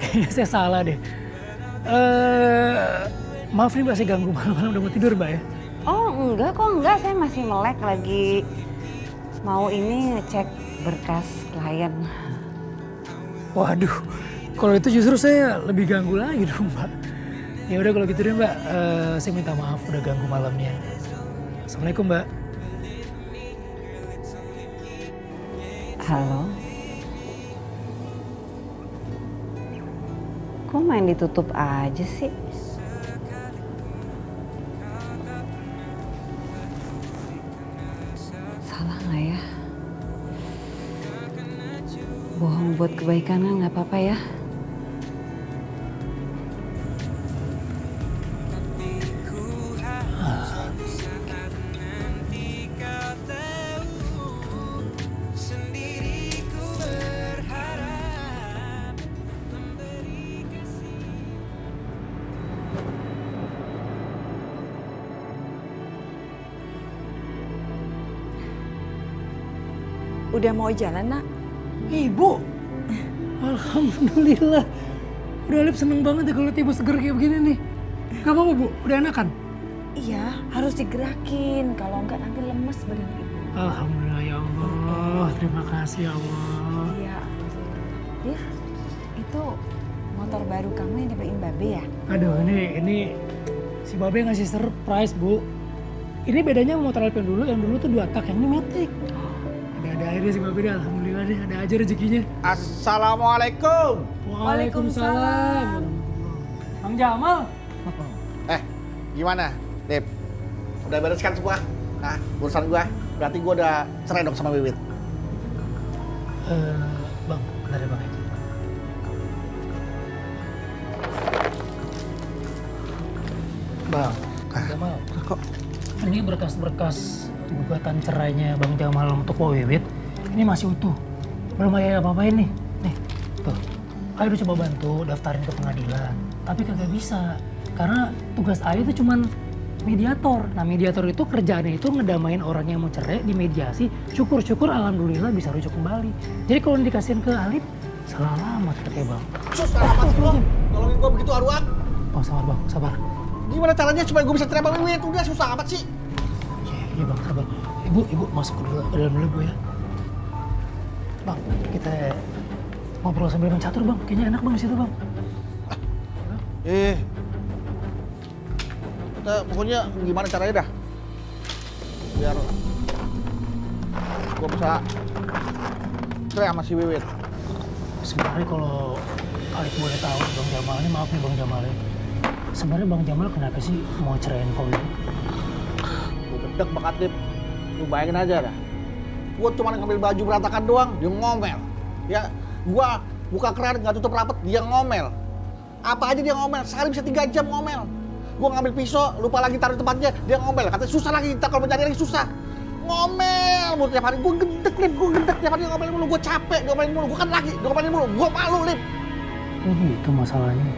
Kayaknya saya salah deh. Maaf nih Mbak, saya ganggu malam-malam udah mau tidur Mbak ya. Oh, enggak kok, enggak. Saya masih melek lagi. Mau ini ngecek berkas klien. Waduh, kalau itu justru saya lebih ganggu lagi dong Mbak. Ya udah kalau gitu deh Mbak, saya minta maaf udah ganggu malamnya. Assalamualaikum Mbak. Halo. Kok main ditutup aja sih? Salah nggak ya? Bohong buat kebaikan kan nggak apa-apa ya? Udah mau jalan, Nak? Ibu, alhamdulillah. Udah Alif seneng banget ya kalau lihat ibu seger kayak begini nih. Gak apa-apa Bu, udah enakan? Iya, harus digerakin. Kalau enggak nanti lemes badan ibu. Alhamdulillah ya Allah, terima kasih ya Allah. Iya, Div, itu motor baru kamu yang dibeliin Babe ya? Aduh, ini si Babe ngasih surprise Bu. Ini bedanya sama motor Alif yang dulu tuh 2 tak, yang ini matic. Ada akhirnya si Babe deh, alhamdulillah deh, ada aja rezekinya. Assalamualaikum. Waalaikumsalam. Bang Jamal. Gimana, Dep? Udah beres kan semua? Nah, urusan gua. Berarti gua udah cerai dong sama Wiwit. Bang, bentar ya Bang. Bang, Jamal. Kok? Ini berkas-berkas gugatan cerainya Bang Jamal untuk Pak Wiwit. Ini masih utuh. Belum ada apa-apain nih. Nih, tuh. Ayo udah coba bantu daftarin ke pengadilan. Tapi kagak bisa. Karena tugas Ayu itu cuman mediator. Nah mediator itu kerjaannya itu ngedamain orang yang mau cerai, dimediasi. Syukur-syukur alhamdulillah bisa rujuk kembali. Jadi kalau dikasihin ke Alif, salah alamat katanya Bang. Sus, alamat lu. Tolongin gua begitu aruan. Bang sabar Bang, sabar. Gimana caranya supaya gua bisa cerai sama Wiwit? Udah susah amat sih. Iya Bang, sabar. Ibu masuk ke dalam dulu Bu ya. Bang, kita ngobrol sambil main catur Bang. Kayaknya enak Bang di situ Bang. Kita pokoknya gimana caranya dah biar gua bisa cerai sama si Wiwit. Sebenarnya kalau Alif boleh tahu Bang Jamal ini, maaf nih Bang Jamal ya. Sebenarnya Bang Jamal kenapa sih mau ceraiin Pak Wiwit? Gua gedek bakat Lip. Lu bayangin aja dah. Gua cuma ngambil baju berantakan doang, dia ngomel. Ya, gua buka keran nggak tutup rapet, dia ngomel. Apa aja dia ngomel, sekali bisa 3 jam ngomel. Gua ngambil pisau, lupa lagi taruh di tempatnya, dia ngomel. Katanya susah lagi, kita kalau mencari lagi susah. Ngomel mulu tiap hari, gua gedek Lip, gua gedek tiap hari ngomelin mulu, gua capek ngomelin mulu, gua kan laki, ngomelin mulu, gua malu Lip. Oh gitu masalahnya.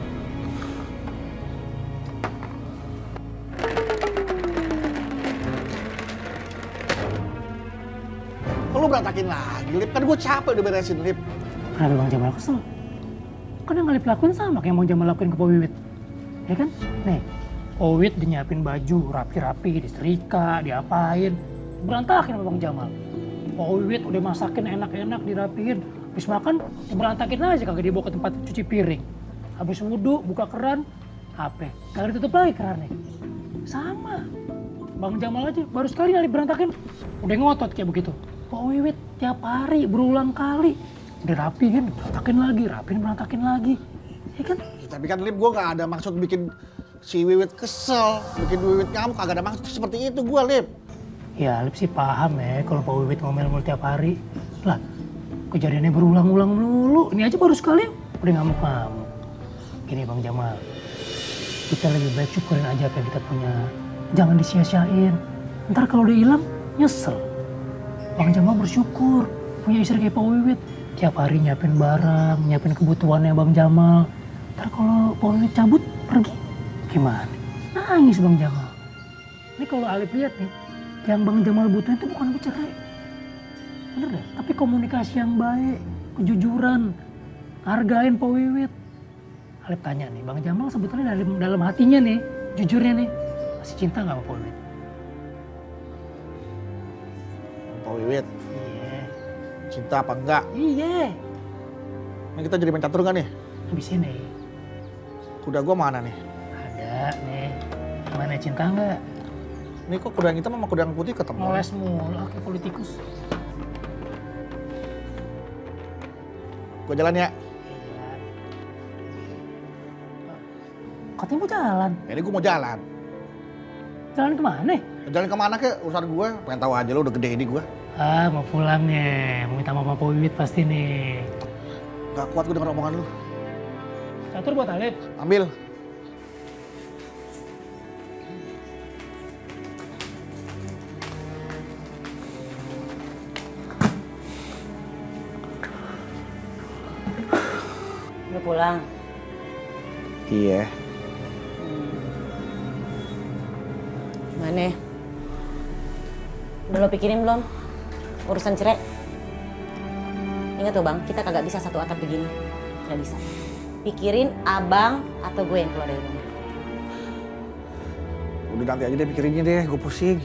Lu berantakin lagi, Lip, kan gua capek udah beresin Lip. Kenapa Bang Jamal kesel? Kan yang Alif lakuin sama kayak Bang Jamal lakuin ke Pak Wiwit. Ya kan? Nih, Pak Wiwit dinyiapin baju rapi-rapi, disetrika, diapain. Berantakin sama Bang Jamal. Pak Wiwit udah masakin enak-enak, dirapiin. Habis makan, berantakin aja kagak dibawa ke tempat cuci piring. Habis wudhu, buka keran, HP. Kagak ditutup lagi kerannya. Sama. Bang Jamal aja baru sekali Alif berantakin, udah ngotot kayak begitu. Pak Wiwit tiap hari berulang kali. Udah rapiin, berantakin lagi, rapiin, berantakin lagi. Ya kan? Tapi kan Lip, gue gak ada maksud bikin si Wiwit kesel, bikin Wiwit ngamuk, kagak ada maksud seperti itu gue, Lip. Ya Alip sih paham ya kalau Pak Wiwit ngomel mulu tiap hari. Lah, kejadiannya berulang-ulang melulu. Ini aja baru sekali udah ngamuk-ngamuk. Gini Bang Jamal, kita lebih baik syukurin aja apa yang kita punya. Jangan disia-siain. Ntar kalau udah hilang, nyesel. Bang Jamal bersyukur punya istri kayak Pak Wiwit. Tiap hari nyiapin barang, nyiapin kebutuhannya Bang Jamal. Ntar kalau Pak Wiwit cabut, pergi, gimana? Nangis Bang Jamal. Ini kalau Alip lihat nih, yang Bang Jamal butuhin itu bukan bercerai. Bener deh, tapi komunikasi yang baik, kejujuran, hargain Pak Wiwit. Alip tanya nih, Bang Jamal sebetulnya dalam hatinya nih, jujurnya nih, masih cinta nggak sama Pak Wiwit? Pak Wiwit? Iya. Cinta apa enggak? Iya. Ini kita jadi main catur nggak nih? Habis ini. Kuda gua mana nih? Ada nih. Gimana, cinta nggak? Ini kok kuda yang hitam sama kuda yang putih ketemu? Moles mulu, kayak politikus. Gua jalan ya. Katanya mau jalan. Ini gua mau jalan. Jalan kemana? Jalan kemana ke? Urusan gue. Pengen tahu aja lo udah gede ini gue. Ah, mau pulang nih. Mau minta maaf Pak Wiwit pasti nih. Gak kuat gue denger omongan lu. Catur buat Alip. Ambil. Udah pulang? Iya. Mana? Udah lo pikirin belum? Urusan cerai? Ingat tuh Bang, kita kagak bisa satu atap begini. Gak bisa. Pikirin abang atau gue yang keluar dari rumah. Udah nanti aja deh pikirinnya deh, gue pusing.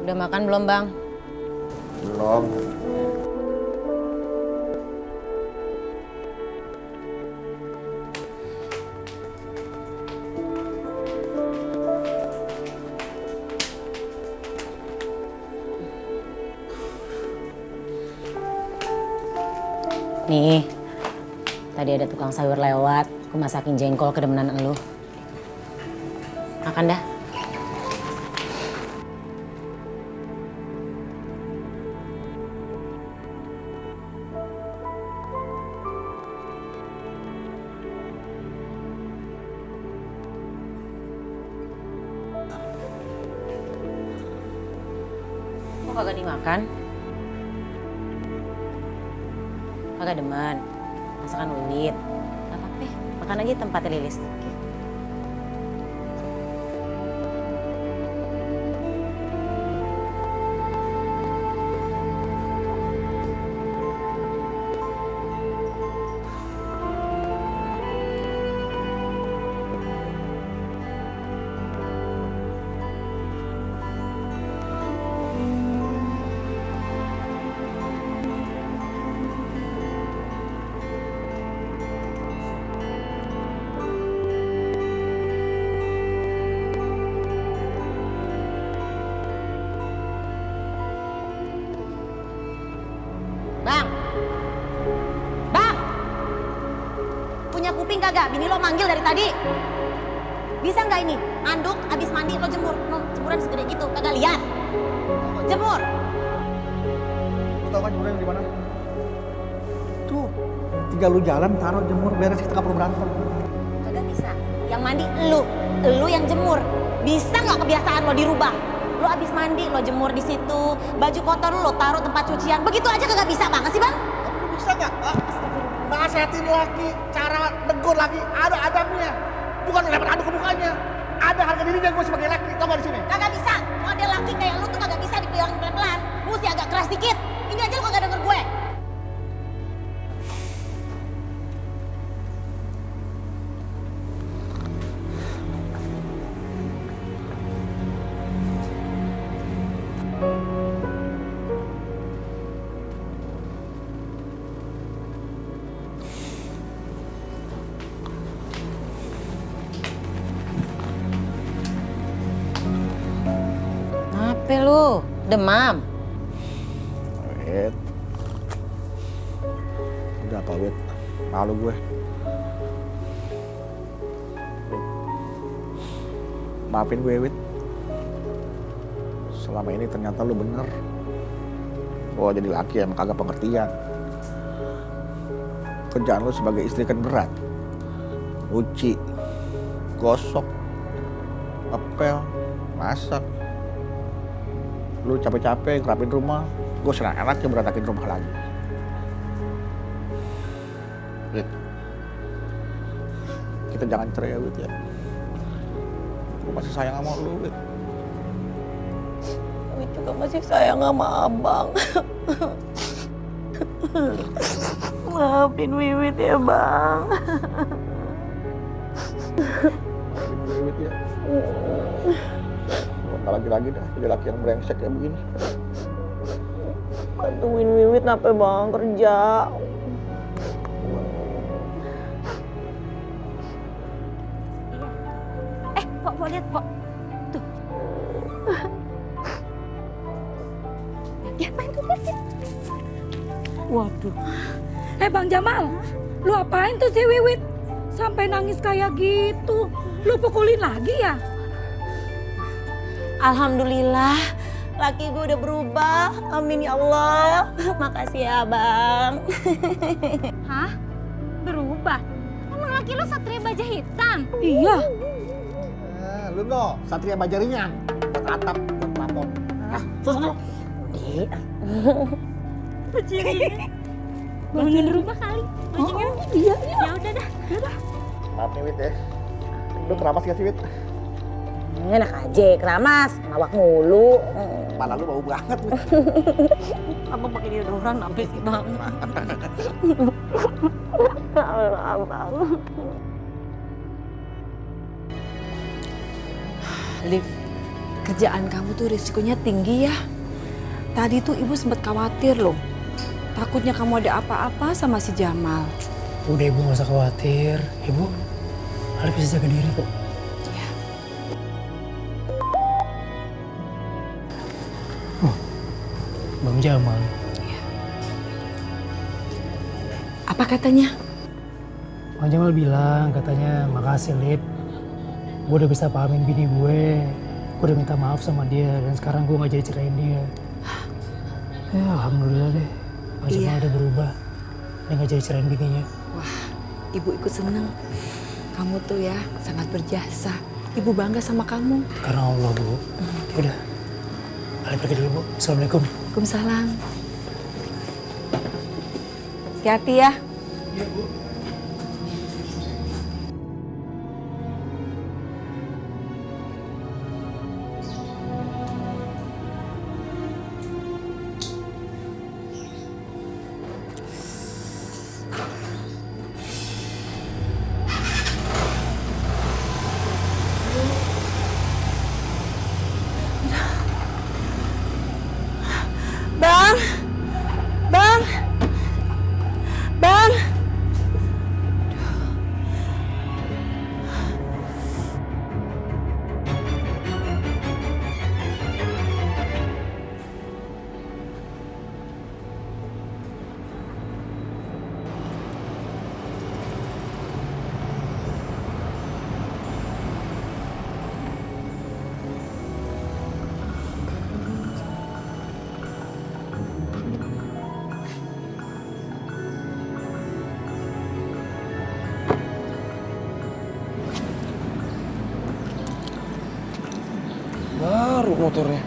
Udah makan belum Bang? Belum. Nih, tadi ada tukang sayur lewat, aku masakin jengkol kedemenan elu. Makan dah. Kok kagak dimakan? Kagak demen. Masakan Wiwit. Gak apa-apa, makan aja tempatnya Lilis. Oke. Bang! Bang! Punya kuping kagak? Bini lo manggil dari tadi. Bisa nggak ini? Anduk abis mandi lo jemur. No, jemuran segede gitu, kagak lihat? Jemur! Lo tau kan jemurnya di mana? Tuh, tinggal lu jalan, taruh jemur, beres, kita nggak perlu berantem. Kagak bisa. Yang mandi lu yang jemur. Bisa nggak kebiasaan lo dirubah? Lo abis mandi, lo jemur di situ. Baju kotor lo taruh tempat cucian. Begitu aja kagak bisa banget sih Bang? Tapi lu bisa nggak? Nasihatin laki, cara negur laki, ada adabnya. Bukan lempar aduk ke mukanya. Ada harga dirinya gue sebagai laki, tau gak di sini? Kagak bisa. Model laki kayak lu tuh kagak bisa dipegang pelan-pelan. Mesti agak keras dikit. Ini aja lu kagak denger gue. lu? Demam? Wit. Udah apa, Wit? Malu gue. Maafin gue, Wit. Selama ini ternyata lu bener. Gua jadi laki yang kagak pengertian. Kerjaan lu sebagai istri kan berat. Nyuci, gosok, ngepel, masak. Lu capek-capek ngerapin rumah, gue senang enaknya berantakin rumah lagi. Wit, kita jangan cerai ya, Wit ya. Gue masih sayang sama lu, Wit. Wit juga masih sayang sama abang. Maafin Wiwit ya, Bang. Maafin gue, Wit ya. Ntar lagi-lagi dah, jadi laki yang brengsek kayak begini. Bantuin Wiwit nape Bang kerja. Pok lihat, Pok. Tuh. Diapain tuh, lihat. Waduh. Bang Jamal, lu apain tuh si Wiwit? Sampai nangis kayak gitu. Lu pukulin lagi ya? Alhamdulillah, laki gue udah berubah. Amin ya Allah. Makasih ya, Bang. Hah? Berubah? Emang laki lu Satria Baja Hitam? Iya. Lu no, Satria Baja Ringan. Buat atap, buat plafon. Susah. Bajiri. Bangun rumah kali. Bajunya. Iya. Ya udah dah. Maaf nih, Wit ya. Lu keramas gak sih, Wit? Enak aja, keramas. Ngawak mulu. Kepala lu bau banget, Wit. Abang pakai deodoran sampai sih, Bang. Abang. Liv, kerjaan kamu tuh risikonya tinggi ya. Tadi tuh ibu sempat khawatir loh. Takutnya kamu ada apa-apa sama si Jamal. Udah ibu gak usah khawatir. Ibu, Alif bisa jaga diri kok. Iya. Oh, Bang Jamal. Iya. Apa katanya? Bang Jamal bilang katanya makasih Lip. Gue udah bisa pahamin bini gue. Gue udah minta maaf sama dia dan sekarang gue gak jadi cerain dia. Ya alhamdulillah deh. Bang Jamal udah berubah. Dia gak jadi cerain bininya. Wah, ibu ikut seneng. Kamu tuh ya sangat berjasa. Ibu bangga sama kamu. Karena Allah, Bu. Yaudah, Alif pergi dulu, Bu. Assalamualaikum. Waalaikumsalam. Hati-hati ya. Iya, Bu. Bang. Bang. Bang. Baru motornya.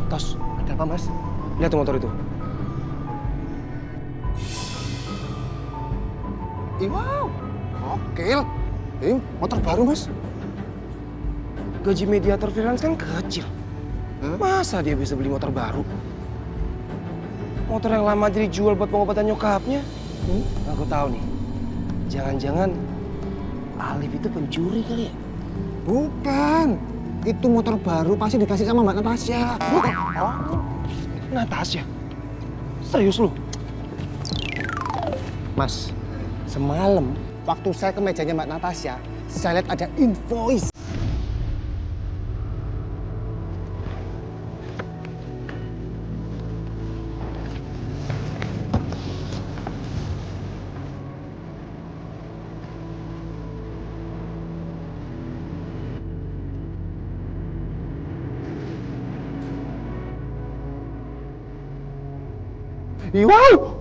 Tos, ada apa mas? Lihat tuh motor itu. Wow, gokil. Motor baru mas. Gaji mediator freelance kan kecil. Masa dia bisa beli motor baru? Motor yang lama jadi dijual buat pengobatan nyokapnya. Aku tahu nih. Jangan-jangan Alif itu pencuri kali ya? Bukan. itu motor baru pasti dikasih sama Mbak Natasha. Natasha? Serius lu? Mas, semalam waktu saya ke mejanya Mbak Natasha, saya lihat ada invoice. Wow!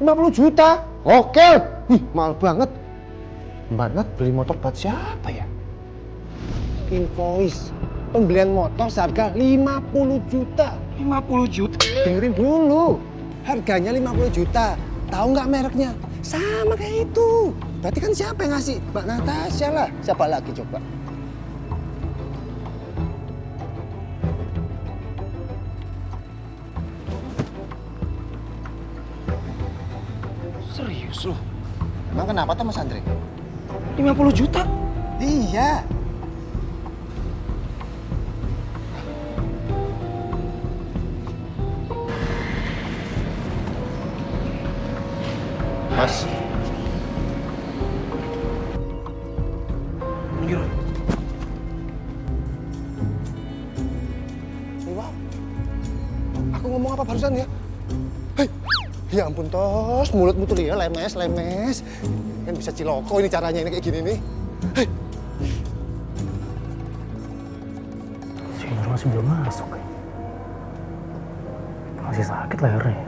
50 juta? Oke! Ih, mahal banget. Mbak Nat beli motor buat siapa ya? Invoice. Pembelian motor seharga 50 juta. 50 juta? Dengerin dulu. Harganya 50 juta. Tahu nggak mereknya? Sama kayak itu. Berarti kan siapa yang ngasih? Mbak Natasha lah. Siapa lagi coba? Serius lu? Emang kenapa tuh Mas Andre? 50 juta? Iya. Mas. Minggir. Wow. Aku ngomong apa barusan ya? Hei. Ya ampun Tos, mulutmu tuh ya lemes. Kan bisa ciloko ini caranya ini kayak gini nih. Hei. Si Nur masih belum masuk. Masih sakit lehernya.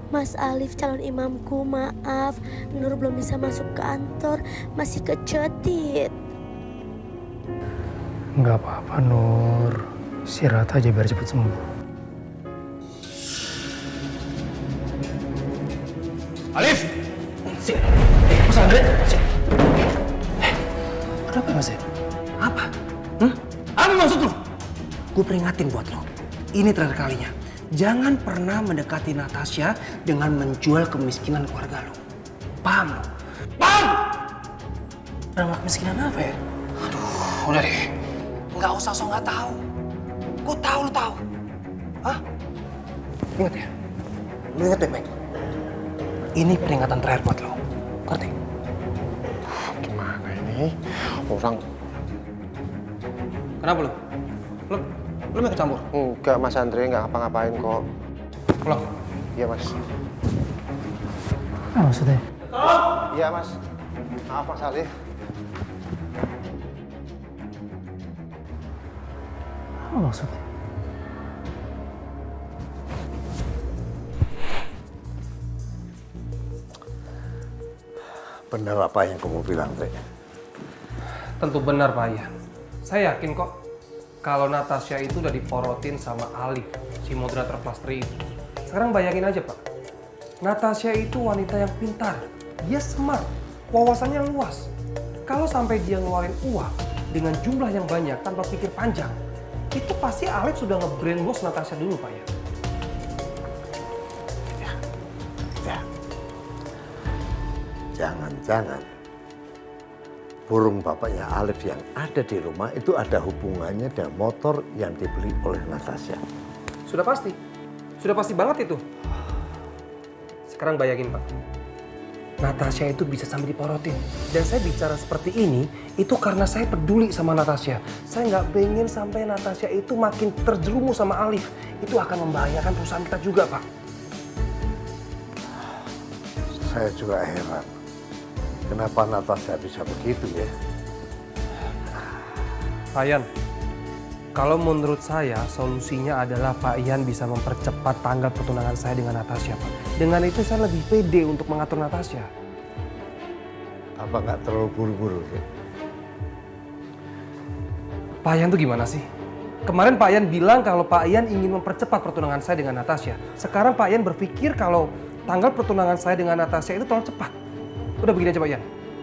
Mas Alif calon imamku, maaf Nur belum bisa masuk kantor, masih kecetit. Nggak apa-apa Nur, istirahat aja biar cepet sembuh. Alif! Si, Mas Andre, si. Kenapa Mas? Apa? Apa maksud lu? Gue peringatin buat lo, ini terakhir kalinya. Jangan pernah mendekati Natasha dengan menjual kemiskinan keluarga lo. Paham lo? Paham? Drama kemiskinan apa ya? Aduh, udah deh. Nggak usah so nggak tahu. Gue tahu lo tahu. Hah? Ingat ya? Lo ingat baik-baik. Ini peringatan terakhir buat lo. Ngerti? Gimana ini? Orang... Kenapa lo? Lo mau ikut campur? Enggak Mas Andre, nggak ngapa-ngapain kok. Lo? Iya Mas. Apa maksudnya? Iya Mas. Maaf Mas Alif. Apa maksudnya? Benar apa yang kamu bilang, Dre? Tentu benar Pak Ian. Saya yakin kok kalau Natasha itu udah diporotin sama Alif, si moderator kelas 3 itu. Sekarang bayangin aja Pak, Natasha itu wanita yang pintar, dia smart, wawasannya luas. Kalau sampai dia ngeluarin uang dengan jumlah yang banyak tanpa pikir panjang, itu pasti Alif sudah nge-brainwash Natasha dulu Pak Ian. Ya. Jangan-jangan burung bapaknya Alif yang ada di rumah itu ada hubungannya dengan motor yang dibeli oleh Natasha. Sudah pasti banget itu. Sekarang bayangin Pak, Natasha itu bisa sampai diporotin. Dan saya bicara seperti ini, itu karena saya peduli sama Natasha. Saya nggak pengen sampai Natasha itu makin terjerumus sama Alif. Itu akan membahayakan perusahaan kita juga Pak. Saya juga heran, kenapa Natasha bisa begitu ya? Pak Ian, kalau menurut saya solusinya adalah Pak Ian bisa mempercepat tanggal pertunangan saya dengan Natasha Pak. Dengan itu saya lebih pede untuk mengatur Natasha. Apa nggak terlalu buru-buru ya? Pak Ian tuh gimana sih? Kemarin Pak Ian bilang kalau Pak Ian ingin mempercepat pertunangan saya dengan Natasha. Sekarang Pak Ian berpikir kalau tanggal pertunangan saya dengan Natasha itu terlalu cepat. Udah begini aja Pak Ian.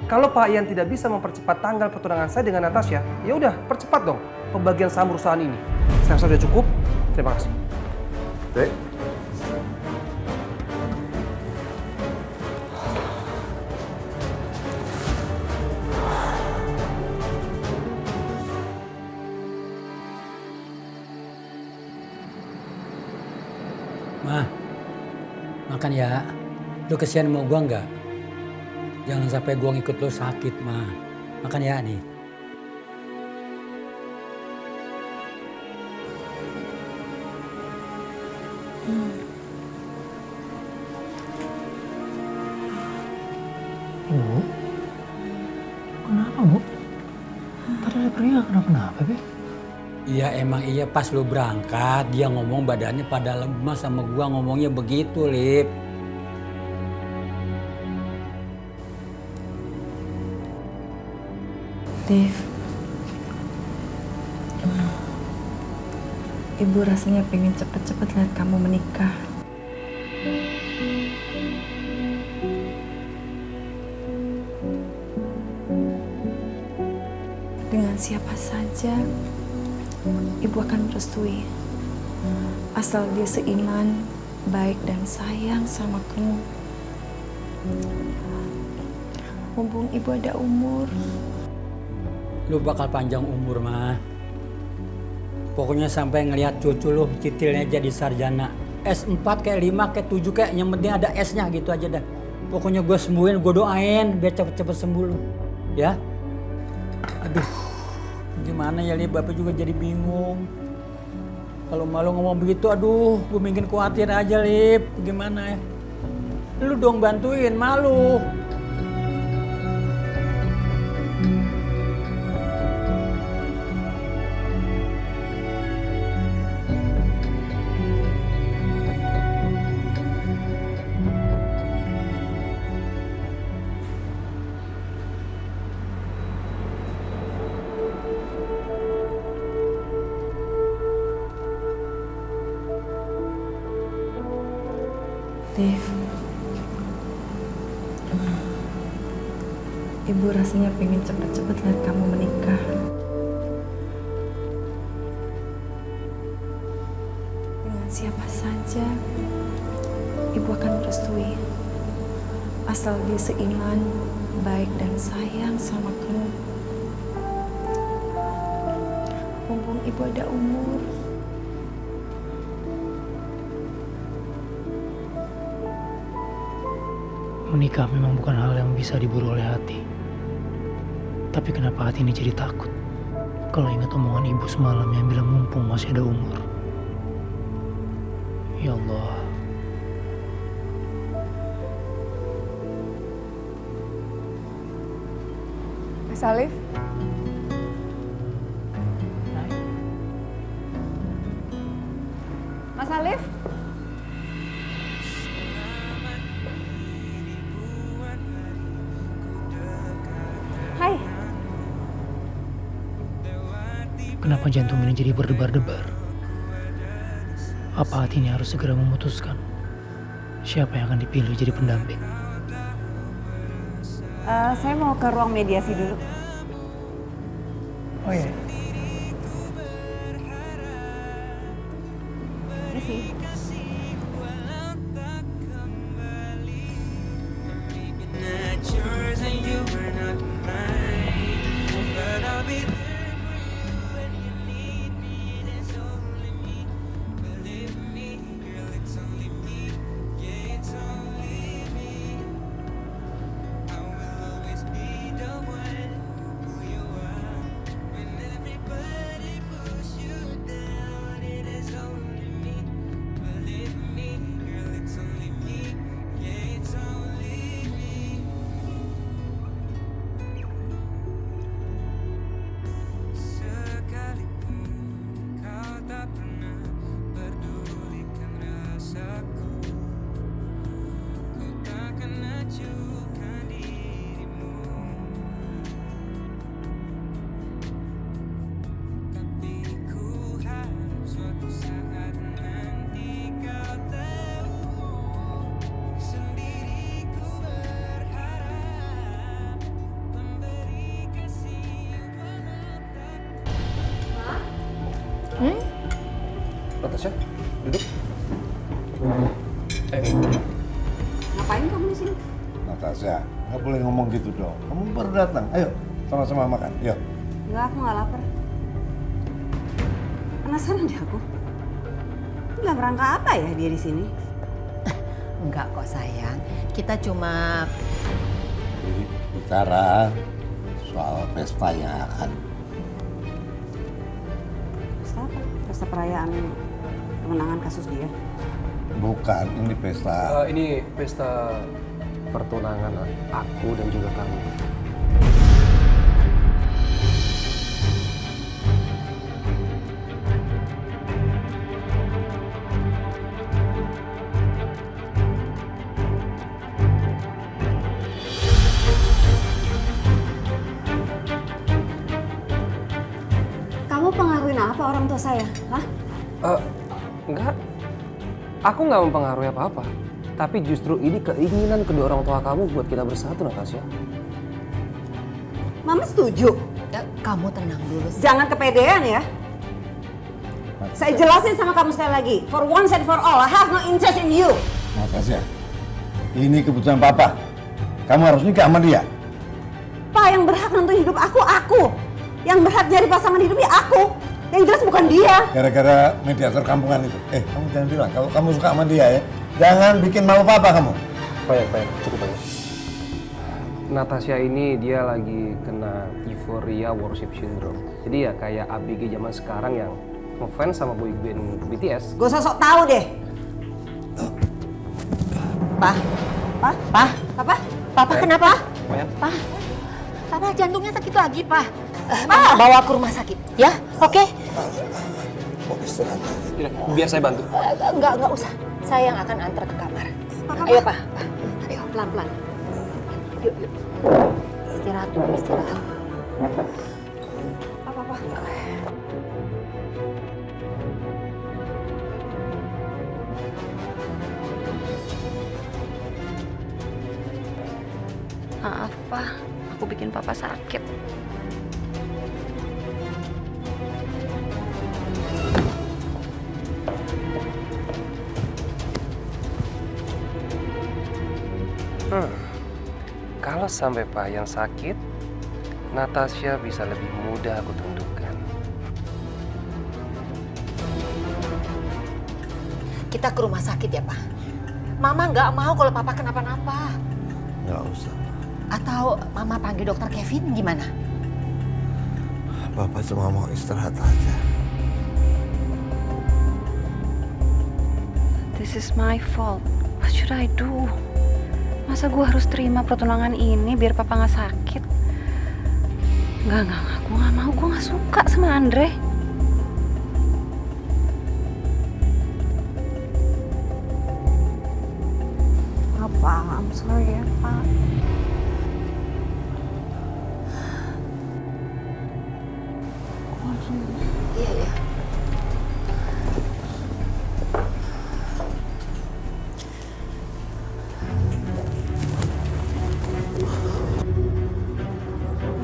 Kalau Pak Ian tidak bisa mempercepat tanggal pertunangan saya dengan Natasha, ya udah percepat dong pembagian saham perusahaan ini. Saya rasa sudah cukup. Terima kasih. Dek, Mah, makan ya. Lu kesian mau gua nggak? Jangan sampai gua ngikut lu sakit, mah. Makan ya nih. Ibu, kenapa Bu? Tadi lepernya nggak kenapa-napa, Be? Iya emang iya pas lu berangkat dia ngomong badannya pada lemas sama gua ngomongnya begitu, Lip. Dev, Ibu rasanya pengen cepet-cepet lihat kamu menikah. Dengan siapa saja, Ibu akan merestui. Asal dia seiman, baik dan sayang sama kamu. Mumpung Ibu ada umur. Lu bakal panjang umur, mah. Pokoknya sampai ngelihat cucu lu titilnya jadi sarjana. S4 kayak 5 kayak 7 kayak yang penting ada S-nya gitu aja dah. Pokoknya gue sembuhin, gue doain biar cepet-cepet sembuh lu. Ya? Aduh, gimana ya Lip, Bapak juga jadi bingung. Kalau malu ngomong begitu, aduh, gue bikin khawatir aja Lip. Gimana ya? Lu dong bantuin, malu. Dev, Ibu rasanya pengen cepet-cepet lihat kamu menikah. Dengan siapa saja, Ibu akan merestui. Asal dia seiman, baik dan sayang sama kamu. Mumpung Ibu ada umur. Menikah memang bukan hal yang bisa diburu oleh hati. Tapi kenapa hati ini jadi takut? Kalau ingat omongan ibu semalam yang bilang mumpung masih ada umur. Ya Allah. Mas Alif? Mas Alif? Hai. Kenapa jantung ini jadi berdebar-debar? Apa hati ini harus segera memutuskan siapa yang akan dipilih jadi pendamping? Saya mau ke ruang mediasi dulu. Oh iya. Ini sih. Natasha, duduk. Ngapain kamu di sini? Natasha, nggak boleh ngomong gitu dong. Kamu baru datang. Ayo, sama-sama makan. Yuk. Enggak, aku nggak lapar. Penasaran deh aku. Dalam rangka apa ya dia di sini? Enggak kok sayang, kita cuma Bicara soal pesta yang akan. Pesta apa? Pesta perayaan kemenangan kasus dia? Bukan, ini pesta. Ini pesta pertunangan aku dan juga kamu. Kamu pengaruhin apa orang tua saya? Hah? Enggak. Aku nggak mempengaruhi apa-apa. Tapi justru ini keinginan kedua orang tua kamu buat kita bersatu, Natasha. Mama setuju. Kamu tenang dulu. Jangan kepedean ya. Saya jelasin sama kamu sekali lagi. For once and for all, I have no interest in you. Natasha, ini keputusan Papa. Kamu harus nikah sama dia. Pak yang berhak nentuin hidup aku. Yang berhak jadi pasangan hidupnya aku. Yang jelas bukan dia. Gara-gara mediator kampungan itu. Kamu jangan bilang kalau kamu suka sama dia ya. Jangan bikin malu Papa kamu. Banyak, cukup banyak. Natasha ini dia lagi kena euphoria worship syndrome. Jadi ya kayak ABG zaman sekarang yang ngefans sama boyband BTS. Gak usah sok tahu deh. Pak. Papa kenapa? Pak. Papa jantungnya sakit lagi, Pak. Bawa ke rumah sakit, ya? Oke? Tidak, biar saya bantu. Enggak usah. Saya yang akan antar ke kamar. Ayo, Pak. Ayo, pelan-pelan. Yuk. Istirahat dulu, istirahat. Apa? Maaf, Pak. Aku bikin Papa sakit. Kalau sampai Pak yang sakit, Natasha bisa lebih mudah aku tundukkan. Kita ke rumah sakit ya, Pak. Mama nggak mau kalau Papa kenapa-napa. Nggak usah. Atau Mama panggil dokter Kevin gimana? Papa cuma mau istirahat aja. This is my fault. What should I do? Masa gue harus terima pertunangan ini biar Papa nggak sakit? Enggak. Gue nggak mau. Gue nggak suka sama Andre. Apa? I'm sorry ya, Pak. Iya.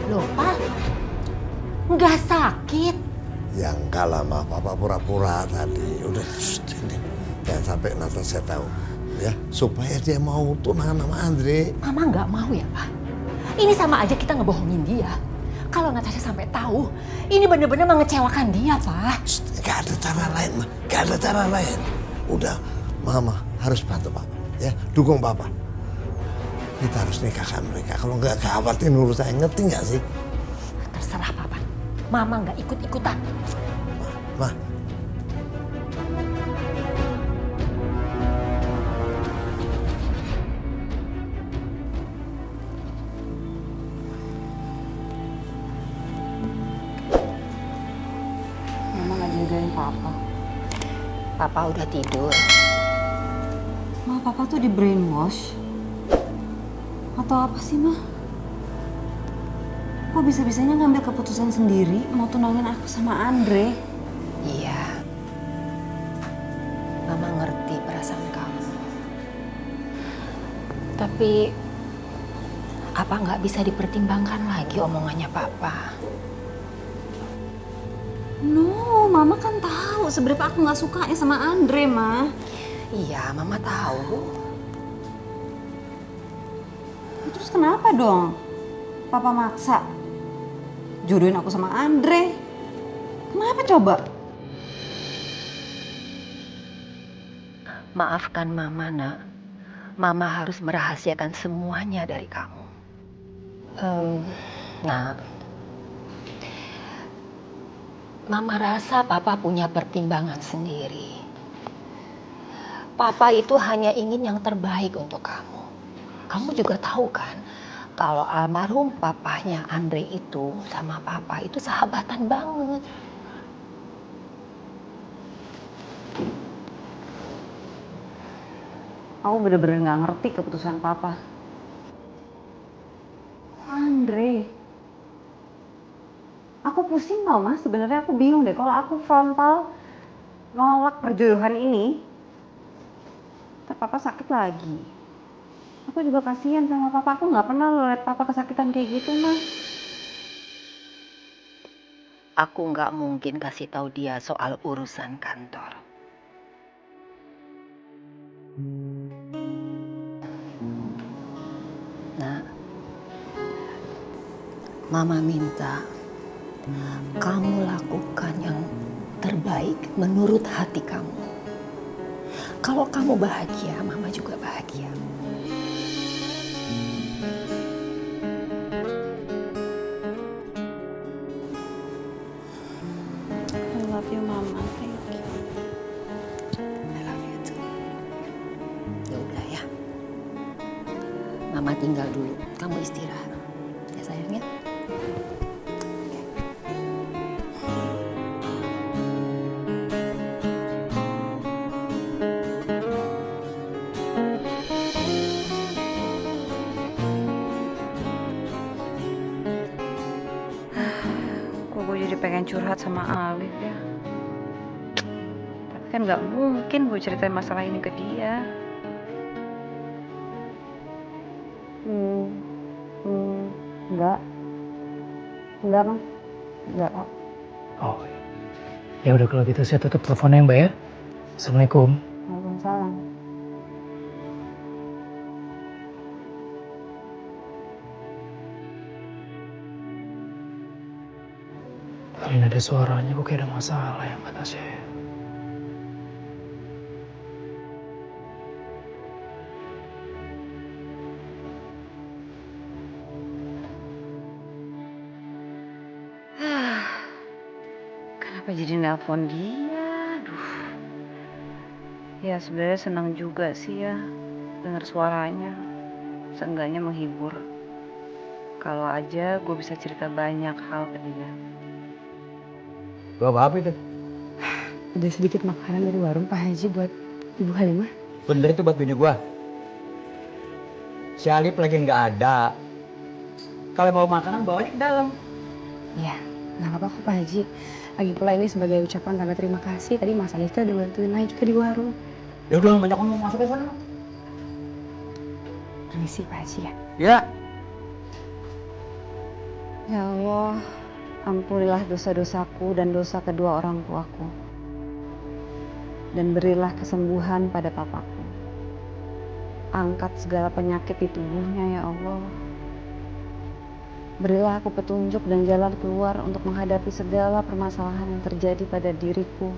Loh, Pak. Nggak sakit. Yang kalah mah Papa pura-pura tadi. Udah, ini. Jangan sampai Natasha tahu. Ya, supaya dia mau tunangan sama Andre. Mama nggak mau ya, Pak. Ini sama aja kita ngebohongin dia. Kalau Natasha sampai tahu, ini bener-bener mengecewakan dia, Pak. Gak ada cara lain, mah. Gak ada cara lain. Udah, Mama harus bantu Papa. Ya, dukung Papa. Kita harus nikahkan mereka. Kalau nggak khawatir urusan saya, ngerti nggak sih? Terserah Papa. Mama nggak ikut-ikutan. Ma. Mama nggak jagain Papa. Papa udah tidur. Ma, Papa tuh di brainwash. Atau apa sih, Ma? Kok bisa-bisanya ngambil keputusan sendiri mau tunangin aku sama Andre? Iya. Mama ngerti perasaan kamu. Tapi apa nggak bisa dipertimbangkan lagi omongannya Papa? No, Mama kan tahu seberapa aku nggak sukanya sama Andre, Ma. Iya, Mama tahu. Terus kenapa dong Papa maksa jodohin aku sama Andre? Kenapa coba? Maafkan Mama, Nak. Mama harus merahasiakan semuanya dari kamu. Nak, Mama rasa Papa punya pertimbangan sendiri. Papa itu hanya ingin yang terbaik untuk kamu. Kamu juga tahu kan, kalau almarhum papahnya Andre itu sama Papa itu sahabatan banget. Aku bener-bener gak ngerti keputusan Papa. Andre, aku pusing tau Mas, sebenarnya aku bingung deh kalau aku frontal nolak perjodohan ini, ntar Papa sakit lagi. Aku juga kasihan sama Papa, aku gak pernah lihat Papa kesakitan kayak gitu Mas. Aku nggak mungkin kasih tahu dia soal urusan kantor. Nah, Mama minta kamu lakukan yang terbaik menurut hati kamu. Kalau kamu bahagia, Mama juga bahagia. I love you Mama, thank you. I love you too. Ya udah ya. Mama tinggal dulu. Kamu istirahat. Ya sayangnya. Kok gue jadi pengen curhat sama Alif ya. Tapi kan gak mungkin gue ceritain masalah ini ke dia. Enggak Bang. Enggak kok. Oh, ya udah kalau gitu saya tutup teleponnya Mbak ya. Assalamualaikum. Waalaikumsalam. Ini ada suaranya, kok kayak ada masalah ya Mbak Tasya ya. Kenapa jadi nelpon dia? Aduh. Ya sebenarnya senang juga sih ya dengar suaranya. Seenggaknya menghibur. Kalau aja gue bisa cerita banyak hal ke dia. Gua apa itu? Ada sedikit makanan dari warung Pak Haji buat Ibu Halimah. Bener itu buat bini gua. Si Alif lagi nggak ada. Kalau mau makanan bawanya ke dalam. Ya, nggak apa-apa kok Pak Haji. Lagi pula ini sebagai ucapan tanda terima kasih. Tadi Mas Alif tuh udah bantuin Naya juga di warung. Ya udah banyak ngomong, masuk ke sana. Permisi Pak Haji ya. Ya. Ya Allah, ampunilah dosa-dosaku dan dosa kedua orang tuaku. Dan berilah kesembuhan pada papaku. Angkat segala penyakit di tubuhnya ya Allah. Berilah aku petunjuk dan jalan keluar untuk menghadapi segala permasalahan yang terjadi pada diriku